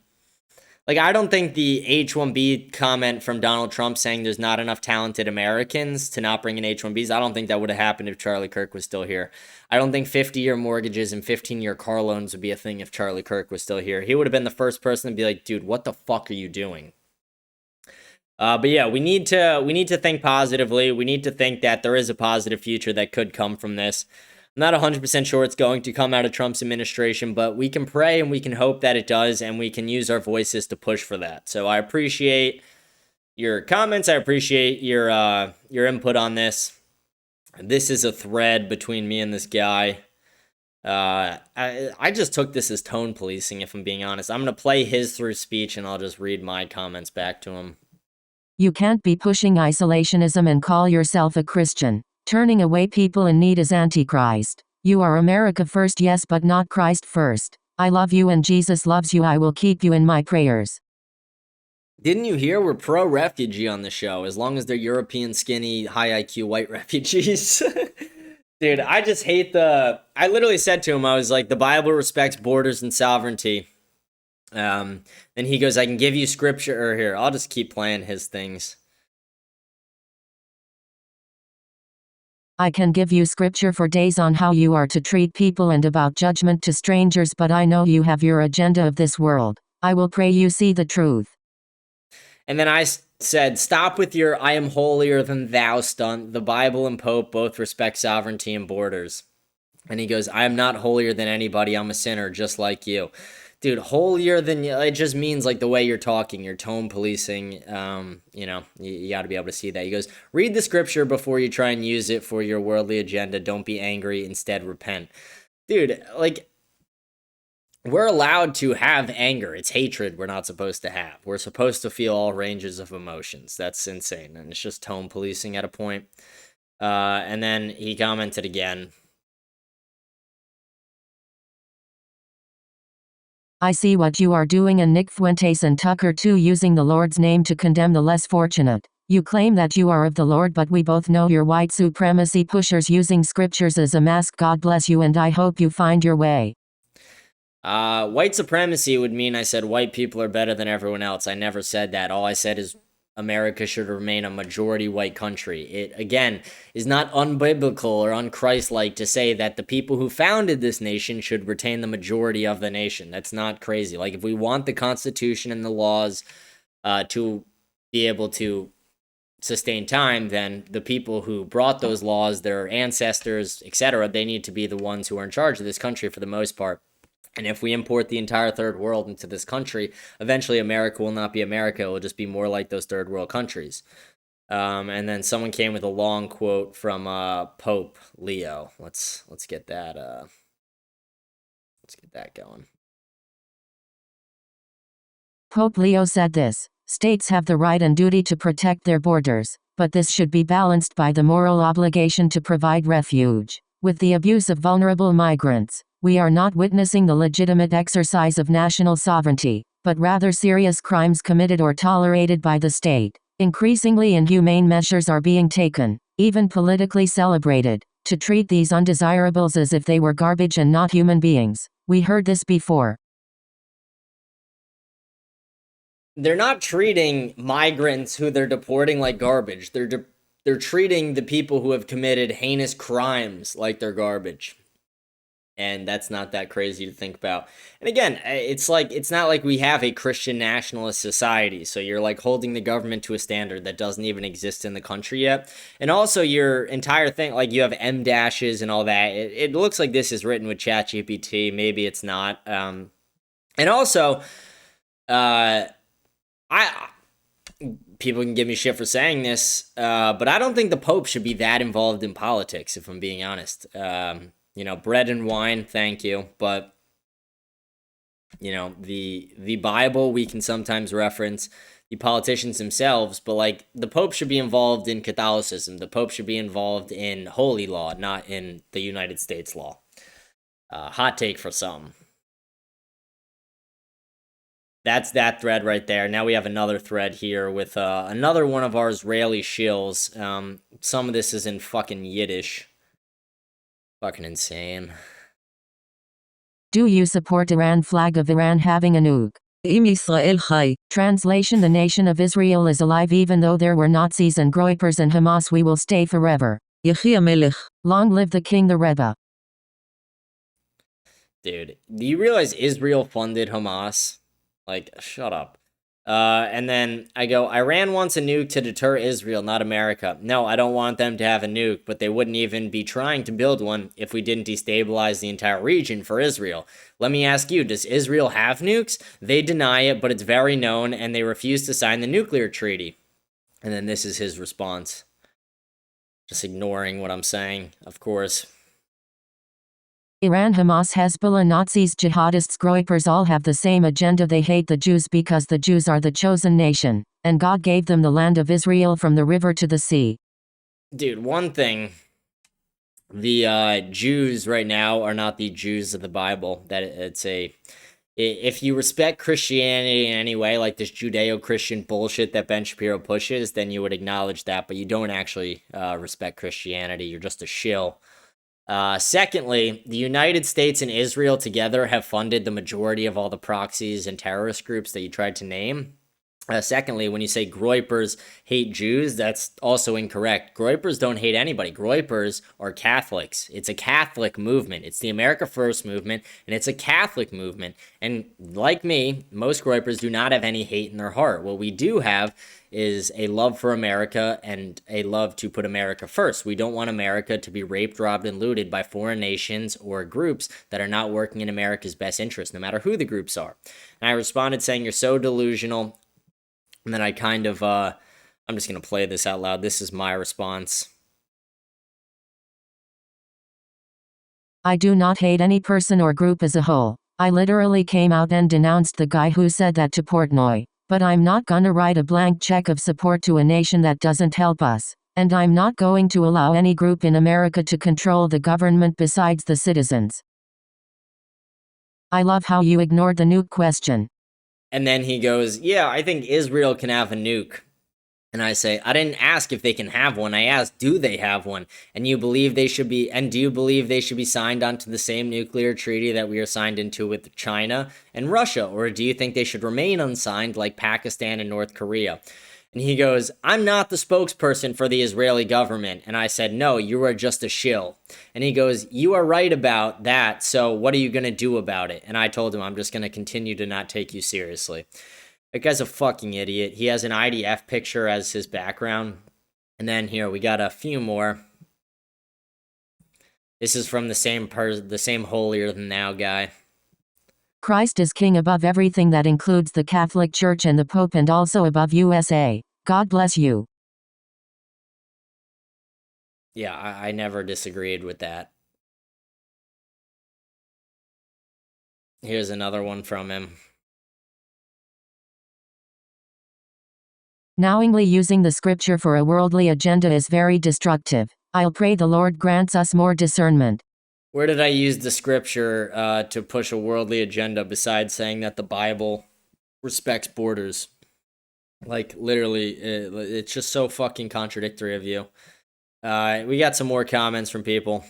I don't think the H-1B comment from Donald Trump saying there's not enough talented Americans to not bring in H-1Bs, I don't think that would have happened if Charlie Kirk was still here. I don't think 50-year mortgages and 15-year car loans would be a thing if Charlie Kirk was still here. He would have been the first person to be like, dude, what the fuck are you doing? But yeah, we need to think positively. We need to think that there is a positive future that could come from this. I'm not 100% sure it's going to come out of Trump's administration, but we can pray and we can hope that it does, and we can use our voices to push for that. So I appreciate your comments. I appreciate your input on this. This is a thread between me and this guy. I just took this as tone policing, if I'm being honest. I'm going to play his through speech, and I'll just read my comments back to him. You can't be pushing isolationism and call yourself a Christian. Turning away people in need is Antichrist. You are America first, yes, but not Christ first. I love you and Jesus loves you. I will keep you in my prayers. Didn't you hear? We're pro-refugee on the show, as long as they're European, skinny, high IQ white refugees. Dude, I just hate I literally said to him, I was like, the Bible respects borders and sovereignty. Then he goes, I can give you scripture, or here, I'll just keep playing his things. I can give you scripture for days on how you are to treat people and about judgment to strangers, but I know you have your agenda of this world. I will pray you see the truth. And then I said, stop with your I am holier than thou stunt. The Bible and Pope both respect sovereignty and borders. And he goes, I am not holier than anybody. I'm a sinner just like you. Dude, holier than you, it just means like the way you're talking, your tone policing. You got to be able to see that. He goes, read the scripture before you try and use it for your worldly agenda. Don't be angry. Instead, repent. Dude, like, we're allowed to have anger. It's hatred we're not supposed to have. We're supposed to feel all ranges of emotions. That's insane. And it's just tone policing at a point. And then he commented again. I see what you are doing, and Nick Fuentes and Tucker too, using the Lord's name to condemn the less fortunate. You claim that you are of the Lord, but we both know you're white supremacy pushers using scriptures as a mask. God bless you, and I hope you find your way. White supremacy would mean I said white people are better than everyone else. I never said that. All I said is America should remain a majority white country. It, again, is not unbiblical or unchristlike to say that the people who founded this nation should retain the majority of the nation. That's not crazy. Like, if we want the Constitution and the laws to be able to sustain time, then the people who brought those laws, their ancestors, etc., they need to be the ones who are in charge of this country for the most part. And if we import the entire third world into this country, eventually America will not be America. It will just be more like those third world countries. And then someone came with a long quote from Pope Leo. Let's get that. Let's get that going. Pope Leo said this: states have the right and duty to protect their borders, but this should be balanced by the moral obligation to provide refuge. With the abuse of vulnerable migrants, we are not witnessing the legitimate exercise of national sovereignty, but rather serious crimes committed or tolerated by the state. Increasingly inhumane measures are being taken, even politically celebrated, to treat these undesirables as if they were garbage and not human beings. We heard this before. They're not treating migrants who they're deporting like garbage. They're treating the people who have committed heinous crimes like they're garbage. And that's not that crazy to think about. And again, it's not like we have a Christian nationalist society. So you're like holding the government to a standard that doesn't even exist in the country yet. And also your entire thing, like you have M dashes and all that. It looks like this is written with ChatGPT. Maybe it's not. And also, people can give me shit for saying this, but I don't think the Pope should be that involved in politics, if I'm being honest. Bread and wine, thank you. But, the Bible we can sometimes reference, the politicians themselves, but like the Pope should be involved in Catholicism. The Pope should be involved in holy law, not in the United States law. Hot take for some. That's that thread right there. Now we have another thread here with another one of our Israeli shills. Some of this is in fucking Yiddish. Fucking insane. Do you support Iran? Flag of Iran having a nuke. Im Yisrael Chai. Translation: the nation of Israel is alive even though there were Nazis and Groypers and Hamas. We will stay forever. Yechi HaMelech. Long live the king, the Rebbe. Dude, do you realize Israel funded Hamas? Like, shut up. And then I go, Iran wants a nuke to deter Israel, not America. No, I don't want them to have a nuke, but they wouldn't even be trying to build one if we didn't destabilize the entire region for Israel. Let me ask you, does Israel have nukes? They deny it, but it's very known, and they refuse to sign the nuclear treaty. And then this is his response. Just ignoring what I'm saying, of course. Iran, Hamas, Hezbollah, Nazis, jihadists, Groypers all have the same agenda. They hate the Jews because the Jews are the chosen nation, and God gave them the land of Israel from the river to the sea. Dude, one thing, the Jews right now are not the Jews of the Bible. That if you respect Christianity in any way, like this Judeo-Christian bullshit that Ben Shapiro pushes, then you would acknowledge that, but you don't actually respect Christianity. You're just a shill. Secondly, the United States and Israel together have funded the majority of all the proxies and terrorist groups that you tried to name. Secondly, when you say Groypers hate Jews, that's also incorrect. Groypers don't hate anybody. Groypers are Catholics. It's a Catholic movement. It's the America First movement, and it's a Catholic movement. And like me, most Groypers do not have any hate in their heart. What we do have is a love for America and a love to put America first. We don't want America to be raped, robbed, and looted by foreign nations or groups that are not working in America's best interest, no matter who the groups are. And I responded saying, "You're so delusional." And then I kind of, I'm just going to play this out loud. This is my response. I do not hate any person or group as a whole. I literally came out and denounced the guy who said that to Portnoy. But I'm not gonna write a blank check of support to a nation that doesn't help us. And I'm not going to allow any group in America to control the government besides the citizens. I love how you ignored the nuke question. And then he goes, "Yeah, I think Israel can have a nuke." And I say, "I didn't ask if they can have one. I asked, do they have one? And you believe they should be, and do you believe they should be signed onto the same nuclear treaty that we are signed into with China and Russia? Or do you think they should remain unsigned like Pakistan and North Korea?" And he goes, "I'm not the spokesperson for the Israeli government." And I said, "No, you are just a shill." And he goes, "You are right about that. So what are you going to do about it?" And I told him, "I'm just going to continue to not take you seriously." That guy's a fucking idiot. He has an IDF picture as his background. And then here, we got a few more. This is from the same holier than thou guy. Christ is king above everything. That includes the Catholic Church and the Pope, and also above USA. God bless you. Yeah, I never disagreed with that. Here's another one from him. Knowingly using the scripture for a worldly agenda is very destructive. I'll pray the Lord grants us more discernment. Where did I use the scripture to push a worldly agenda besides saying that the Bible respects borders? Like, literally, it's just so fucking contradictory of you. We got some more comments from people.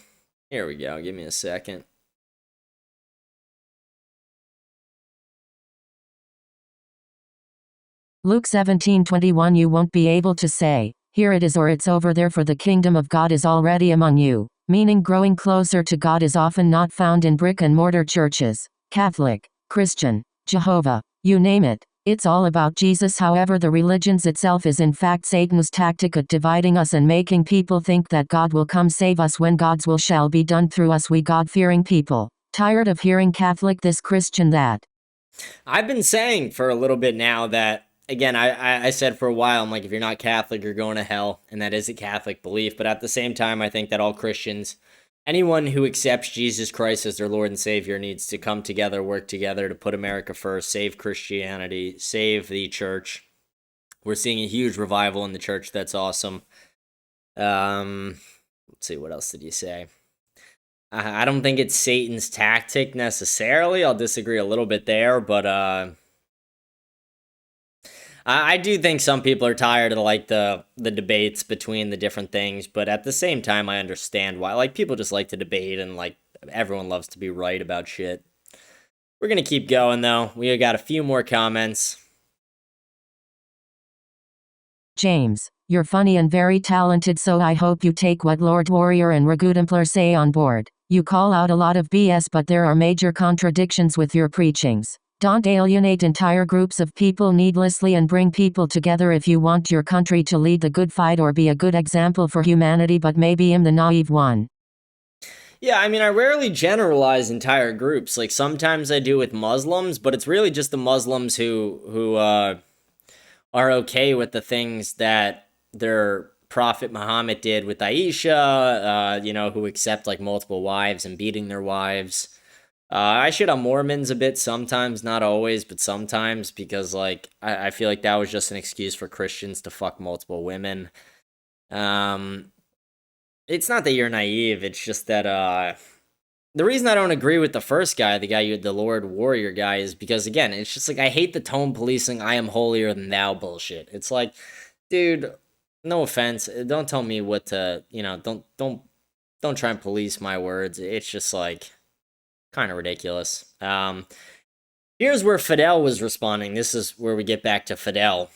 Here we go. Give me a second. Luke 17:21. You won't be able to say, "Here it is," or "It's over there," for the kingdom of God is already among you. Meaning growing closer to God is often not found in brick and mortar churches. Catholic, Christian, Jehovah, you name it. It's all about Jesus. However, the religions itself is in fact Satan's tactic at dividing us and making people think that God will come save us when God's will shall be done through us. We God-fearing people. Tired of hearing Catholic this, Christian that. I've been saying for a little bit now that, again, I said for a while, I'm like, if you're not Catholic, you're going to hell, and that is a Catholic belief. But at the same time, I think that all Christians, anyone who accepts Jesus Christ as their Lord and Savior, needs to come together, work together to put America first, save Christianity, save the church. We're seeing a huge revival in the church. That's awesome. Let's see, what else did you say? I don't think it's Satan's tactic necessarily. I'll disagree a little bit there, but I do think some people are tired of like the debates between the different things, but at the same time, I understand why. Like, people just like to debate, and like everyone loves to be right about shit. We're gonna keep going though. We got a few more comments. James, you're funny and very talented, so I hope you take what Lord Warrior and Ragudampler say on board. You call out a lot of BS, but there are major contradictions with your preachings. Don't alienate entire groups of people needlessly and bring people together if you want your country to lead the good fight or be a good example for humanity, but maybe I'm the naive one. Yeah, I mean, I rarely generalize entire groups. Like, sometimes I do with Muslims, but it's really just the Muslims who are okay with the things that their Prophet Muhammad did with Aisha, who accept like multiple wives and beating their wives. I shit on Mormons a bit sometimes, not always, but sometimes, because like I feel like that was just an excuse for Christians to fuck multiple women. It's not that you're naive, it's just that the reason I don't agree with the first guy, the Lord Warrior guy, is because, again, it's just like, I hate the tone policing, I am holier than thou bullshit. It's like, dude, no offense, don't tell me what to, don't try and police my words. It's just like kind of ridiculous. Here's Here's where Fidel was responding. This is where we get back to Fidel.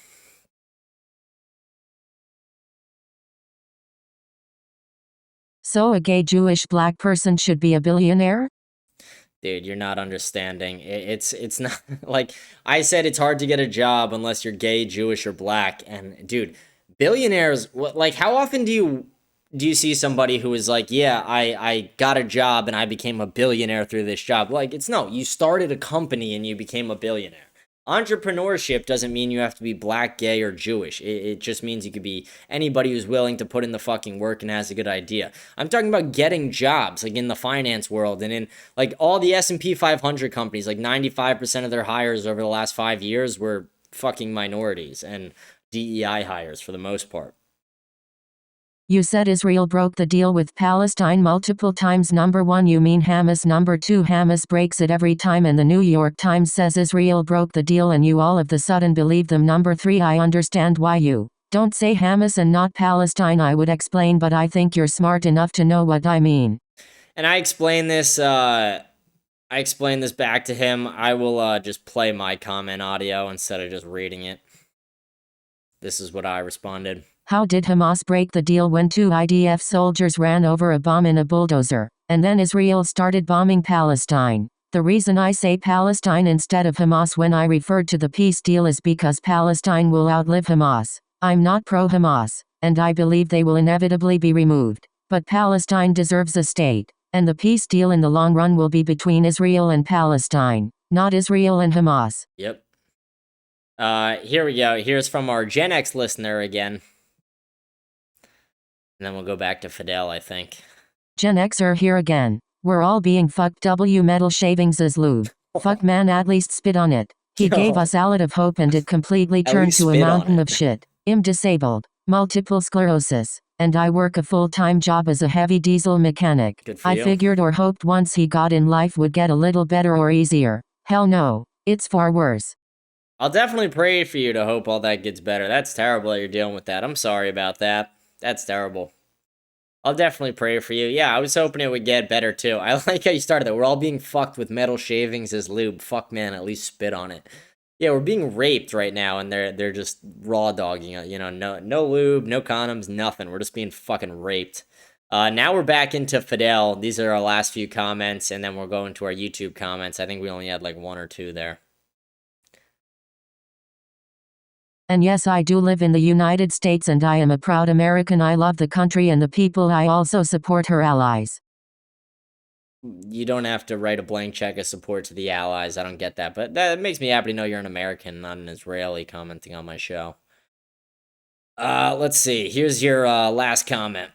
So a gay Jewish black person should be a billionaire? Dude, you're not understanding. It's not like I said. It's hard to get a job unless you're gay, Jewish, or black. And dude, billionaires. Like, how often do you see somebody who is like, yeah, I got a job and I became a billionaire through this job? Like, it's no. You started a company and you became a billionaire. Entrepreneurship doesn't mean you have to be black, gay, or Jewish. It just means you could be anybody who's willing to put in the fucking work and has a good idea. I'm talking about getting jobs, like in the finance world and in like all the S&P 500 companies. Like 95% of their hires over the last 5 years were fucking minorities and DEI hires for the most part. You said Israel broke the deal with Palestine multiple times. Number 1, you mean Hamas. Number 2, Hamas breaks it every time and the New York Times says Israel broke the deal and you all of the sudden believe them. Number 3, I understand why you don't say Hamas and not Palestine. I would explain, but I think you're smart enough to know what I mean. And I explained this back to him. I will just play my comment audio instead of just reading it. This is what I responded. How did Hamas break the deal when 2 IDF soldiers ran over a bomb in a bulldozer, and then Israel started bombing Palestine? The reason I say Palestine instead of Hamas when I referred to the peace deal is because Palestine will outlive Hamas. I'm not pro-Hamas, and I believe they will inevitably be removed. But Palestine deserves a state, and the peace deal in the long run will be between Israel and Palestine, not Israel and Hamas. Yep. Here we go. Here's from our Gen X listener again. And then we'll go back to Fidel, I think. Gen Xer here again. We're all being fucked. W metal shavings as lube. Fuck man, at least spit on it. He gave us a lot of hope and it completely turned to a mountain of shit. I'm disabled. Multiple sclerosis. And I work a full-time job as a heavy diesel mechanic. Good for I you. figured or hoped once he got in life would get a little better or easier. Hell no. It's far worse. I'll definitely pray for you to hope all that gets better. That's terrible that you're dealing with that. I'm sorry about that. That's terrible. I'll definitely pray for you. Yeah, I was hoping it would get better too. I like how you started that. We're all being fucked with metal shavings as lube. Fuck man, at least spit on it. Yeah, we're being raped right now, and they're just raw dogging it. You know, no lube, no condoms, nothing. We're just being fucking raped. Now we're back into Fidel. These are our last few comments, and then we'll go into our YouTube comments. I think we only had like 1 or 2 there. And yes, I do live in the United States and I am a proud American. I love the country and the people. I also support her allies. You don't have to write a blank check of support to the allies. I don't get that. But that makes me happy to know you're an American, not an Israeli commenting on my show. Let's see. Here's your last comment.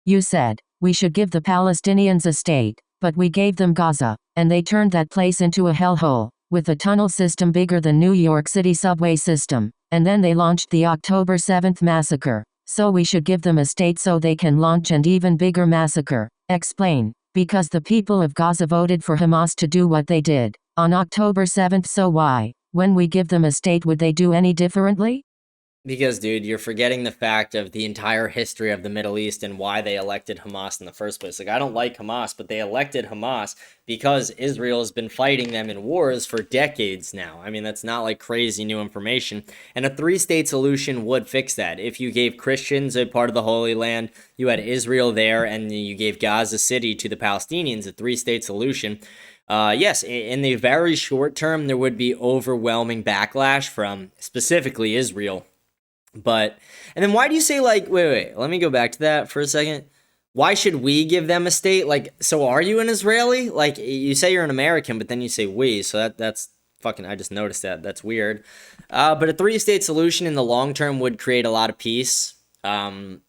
You said, we should give the Palestinians a state, but we gave them Gaza, and they turned that place into a hellhole, with a tunnel system bigger than New York City subway system, and then they launched the October 7th massacre. So we should give them a state so they can launch an even bigger massacre. Explain. Because the people of Gaza voted for Hamas to do what they did on October 7th, so why, when we give them a state, would they do any differently? Because, dude, you're forgetting the fact of the entire history of the Middle East and why they elected Hamas in the first place. Like, I don't like Hamas, but they elected Hamas because Israel has been fighting them in wars for decades now. I mean, that's not like crazy new information. And a 3-state solution would fix that. If you gave Christians a part of the Holy Land, you had Israel there, and you gave Gaza City to the Palestinians, a 3-state solution. Yes, in the very short term, there would be overwhelming backlash from specifically Israel. But, and then why do you say, like, wait, let me go back to that for a second. Why should we give them a state? Like, so are you an Israeli? Like, you say you're an American, but then you say we, so that's fucking, I just noticed that. That's weird. But a 3-state solution in the long term would create a lot of peace. The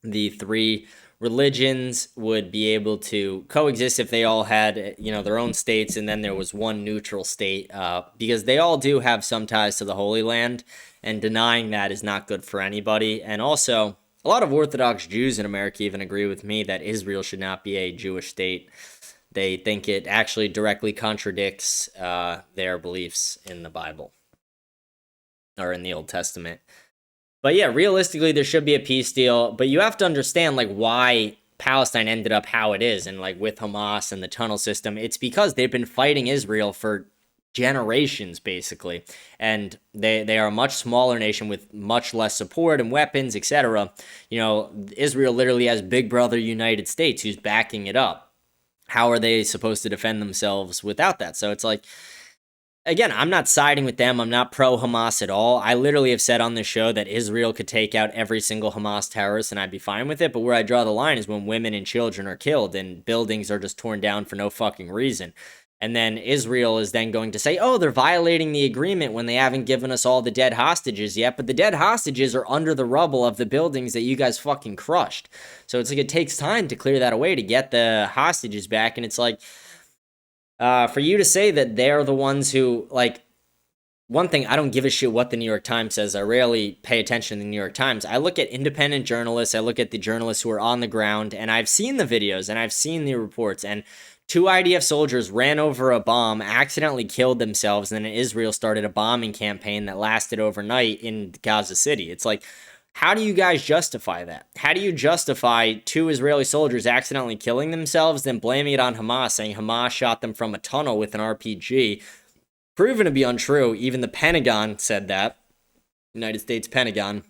3 religions would be able to coexist if they all had, you know, their own states, and then there was one neutral state, because they all do have some ties to the Holy Land, and denying that is not good for anybody. And also, a lot of Orthodox Jews in America even agree with me that Israel should not be a Jewish state. They think it actually directly contradicts their beliefs in the Bible, or in the Old Testament. But yeah, realistically, there should be a peace deal. But you have to understand, like, why Palestine ended up how it is, and like with Hamas and the tunnel system, it's because they've been fighting Israel for generations, basically, and they are a much smaller nation with much less support and weapons, etc. You know, Israel literally has Big Brother United States who's backing it up. How are they supposed to defend themselves without that? So it's like, again, I'm not siding with them. I'm not pro Hamas at all. I literally have said on this show that Israel could take out every single Hamas terrorist and I'd be fine with it. But where I draw the line is when women and children are killed and buildings are just torn down for no fucking reason. And then Israel is then going to say, oh, they're violating the agreement when they haven't given us all the dead hostages yet. But the dead hostages are under the rubble of the buildings that you guys fucking crushed. So it's like it takes time to clear that away to get the hostages back. And it's like, for you to say that they're the ones who, like, one thing, I don't give a shit what the New York Times says. I rarely pay attention to the New York Times. I look at independent journalists. I look at the journalists who are on the ground, and I've seen the videos and I've seen the reports. And 2 IDF soldiers ran over a bomb, accidentally killed themselves, and then Israel started a bombing campaign that lasted overnight in Gaza City. It's like, how do you guys justify that? How do you justify 2 Israeli soldiers accidentally killing themselves, then blaming it on Hamas, saying Hamas shot them from a tunnel with an RPG? Proven to be untrue. Even the Pentagon said that. United States Pentagon.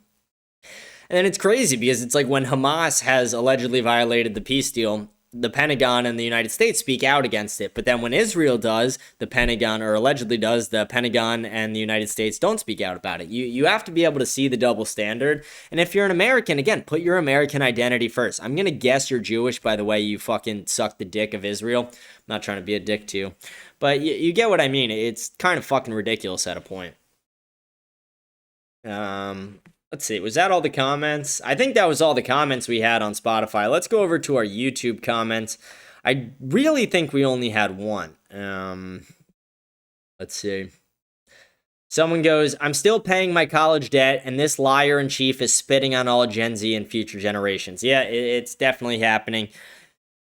And then it's crazy because it's like when Hamas has allegedly violated the peace deal, the Pentagon and the United States speak out against it. But then when Israel does, the Pentagon, or allegedly does, the Pentagon and the United States don't speak out about it. You have to be able to see the double standard. And if you're an American, again, put your American identity first. I'm going to guess you're Jewish by the way you fucking suck the dick of Israel. I'm not trying to be a dick to you. But you get what I mean. It's kind of fucking ridiculous at a point. Let's see, was that all the comments? I think that was all the comments we had on Spotify. Let's go over to our YouTube comments. I really think we only had one. Let's see. Someone goes, I'm still paying my college debt, and this liar in chief is spitting on all Gen Z and future generations. Yeah, it's definitely happening.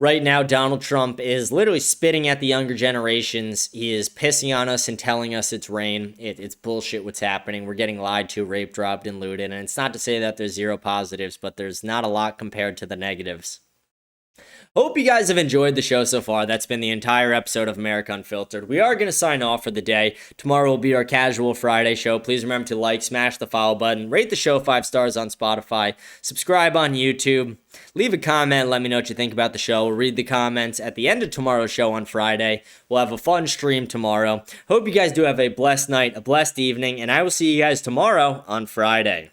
Right now, Donald Trump is literally spitting at the younger generations. He is pissing on us and telling us it's rain. It's bullshit what's happening. We're getting lied to, raped, robbed, and looted. And it's not to say that there's zero positives, but there's not a lot compared to the negatives. Hope you guys have enjoyed the show so far. That's been the entire episode of America Unfiltered. We are going to sign off for the day. Tomorrow will be our casual Friday show. Please remember to like, smash the follow button, rate the show 5 stars on Spotify, subscribe on YouTube, leave a comment, let me know what you think about the show. We'll read the comments at the end of tomorrow's show on Friday. We'll have a fun stream tomorrow. Hope you guys do have a blessed night, a blessed evening, and I will see you guys tomorrow on Friday.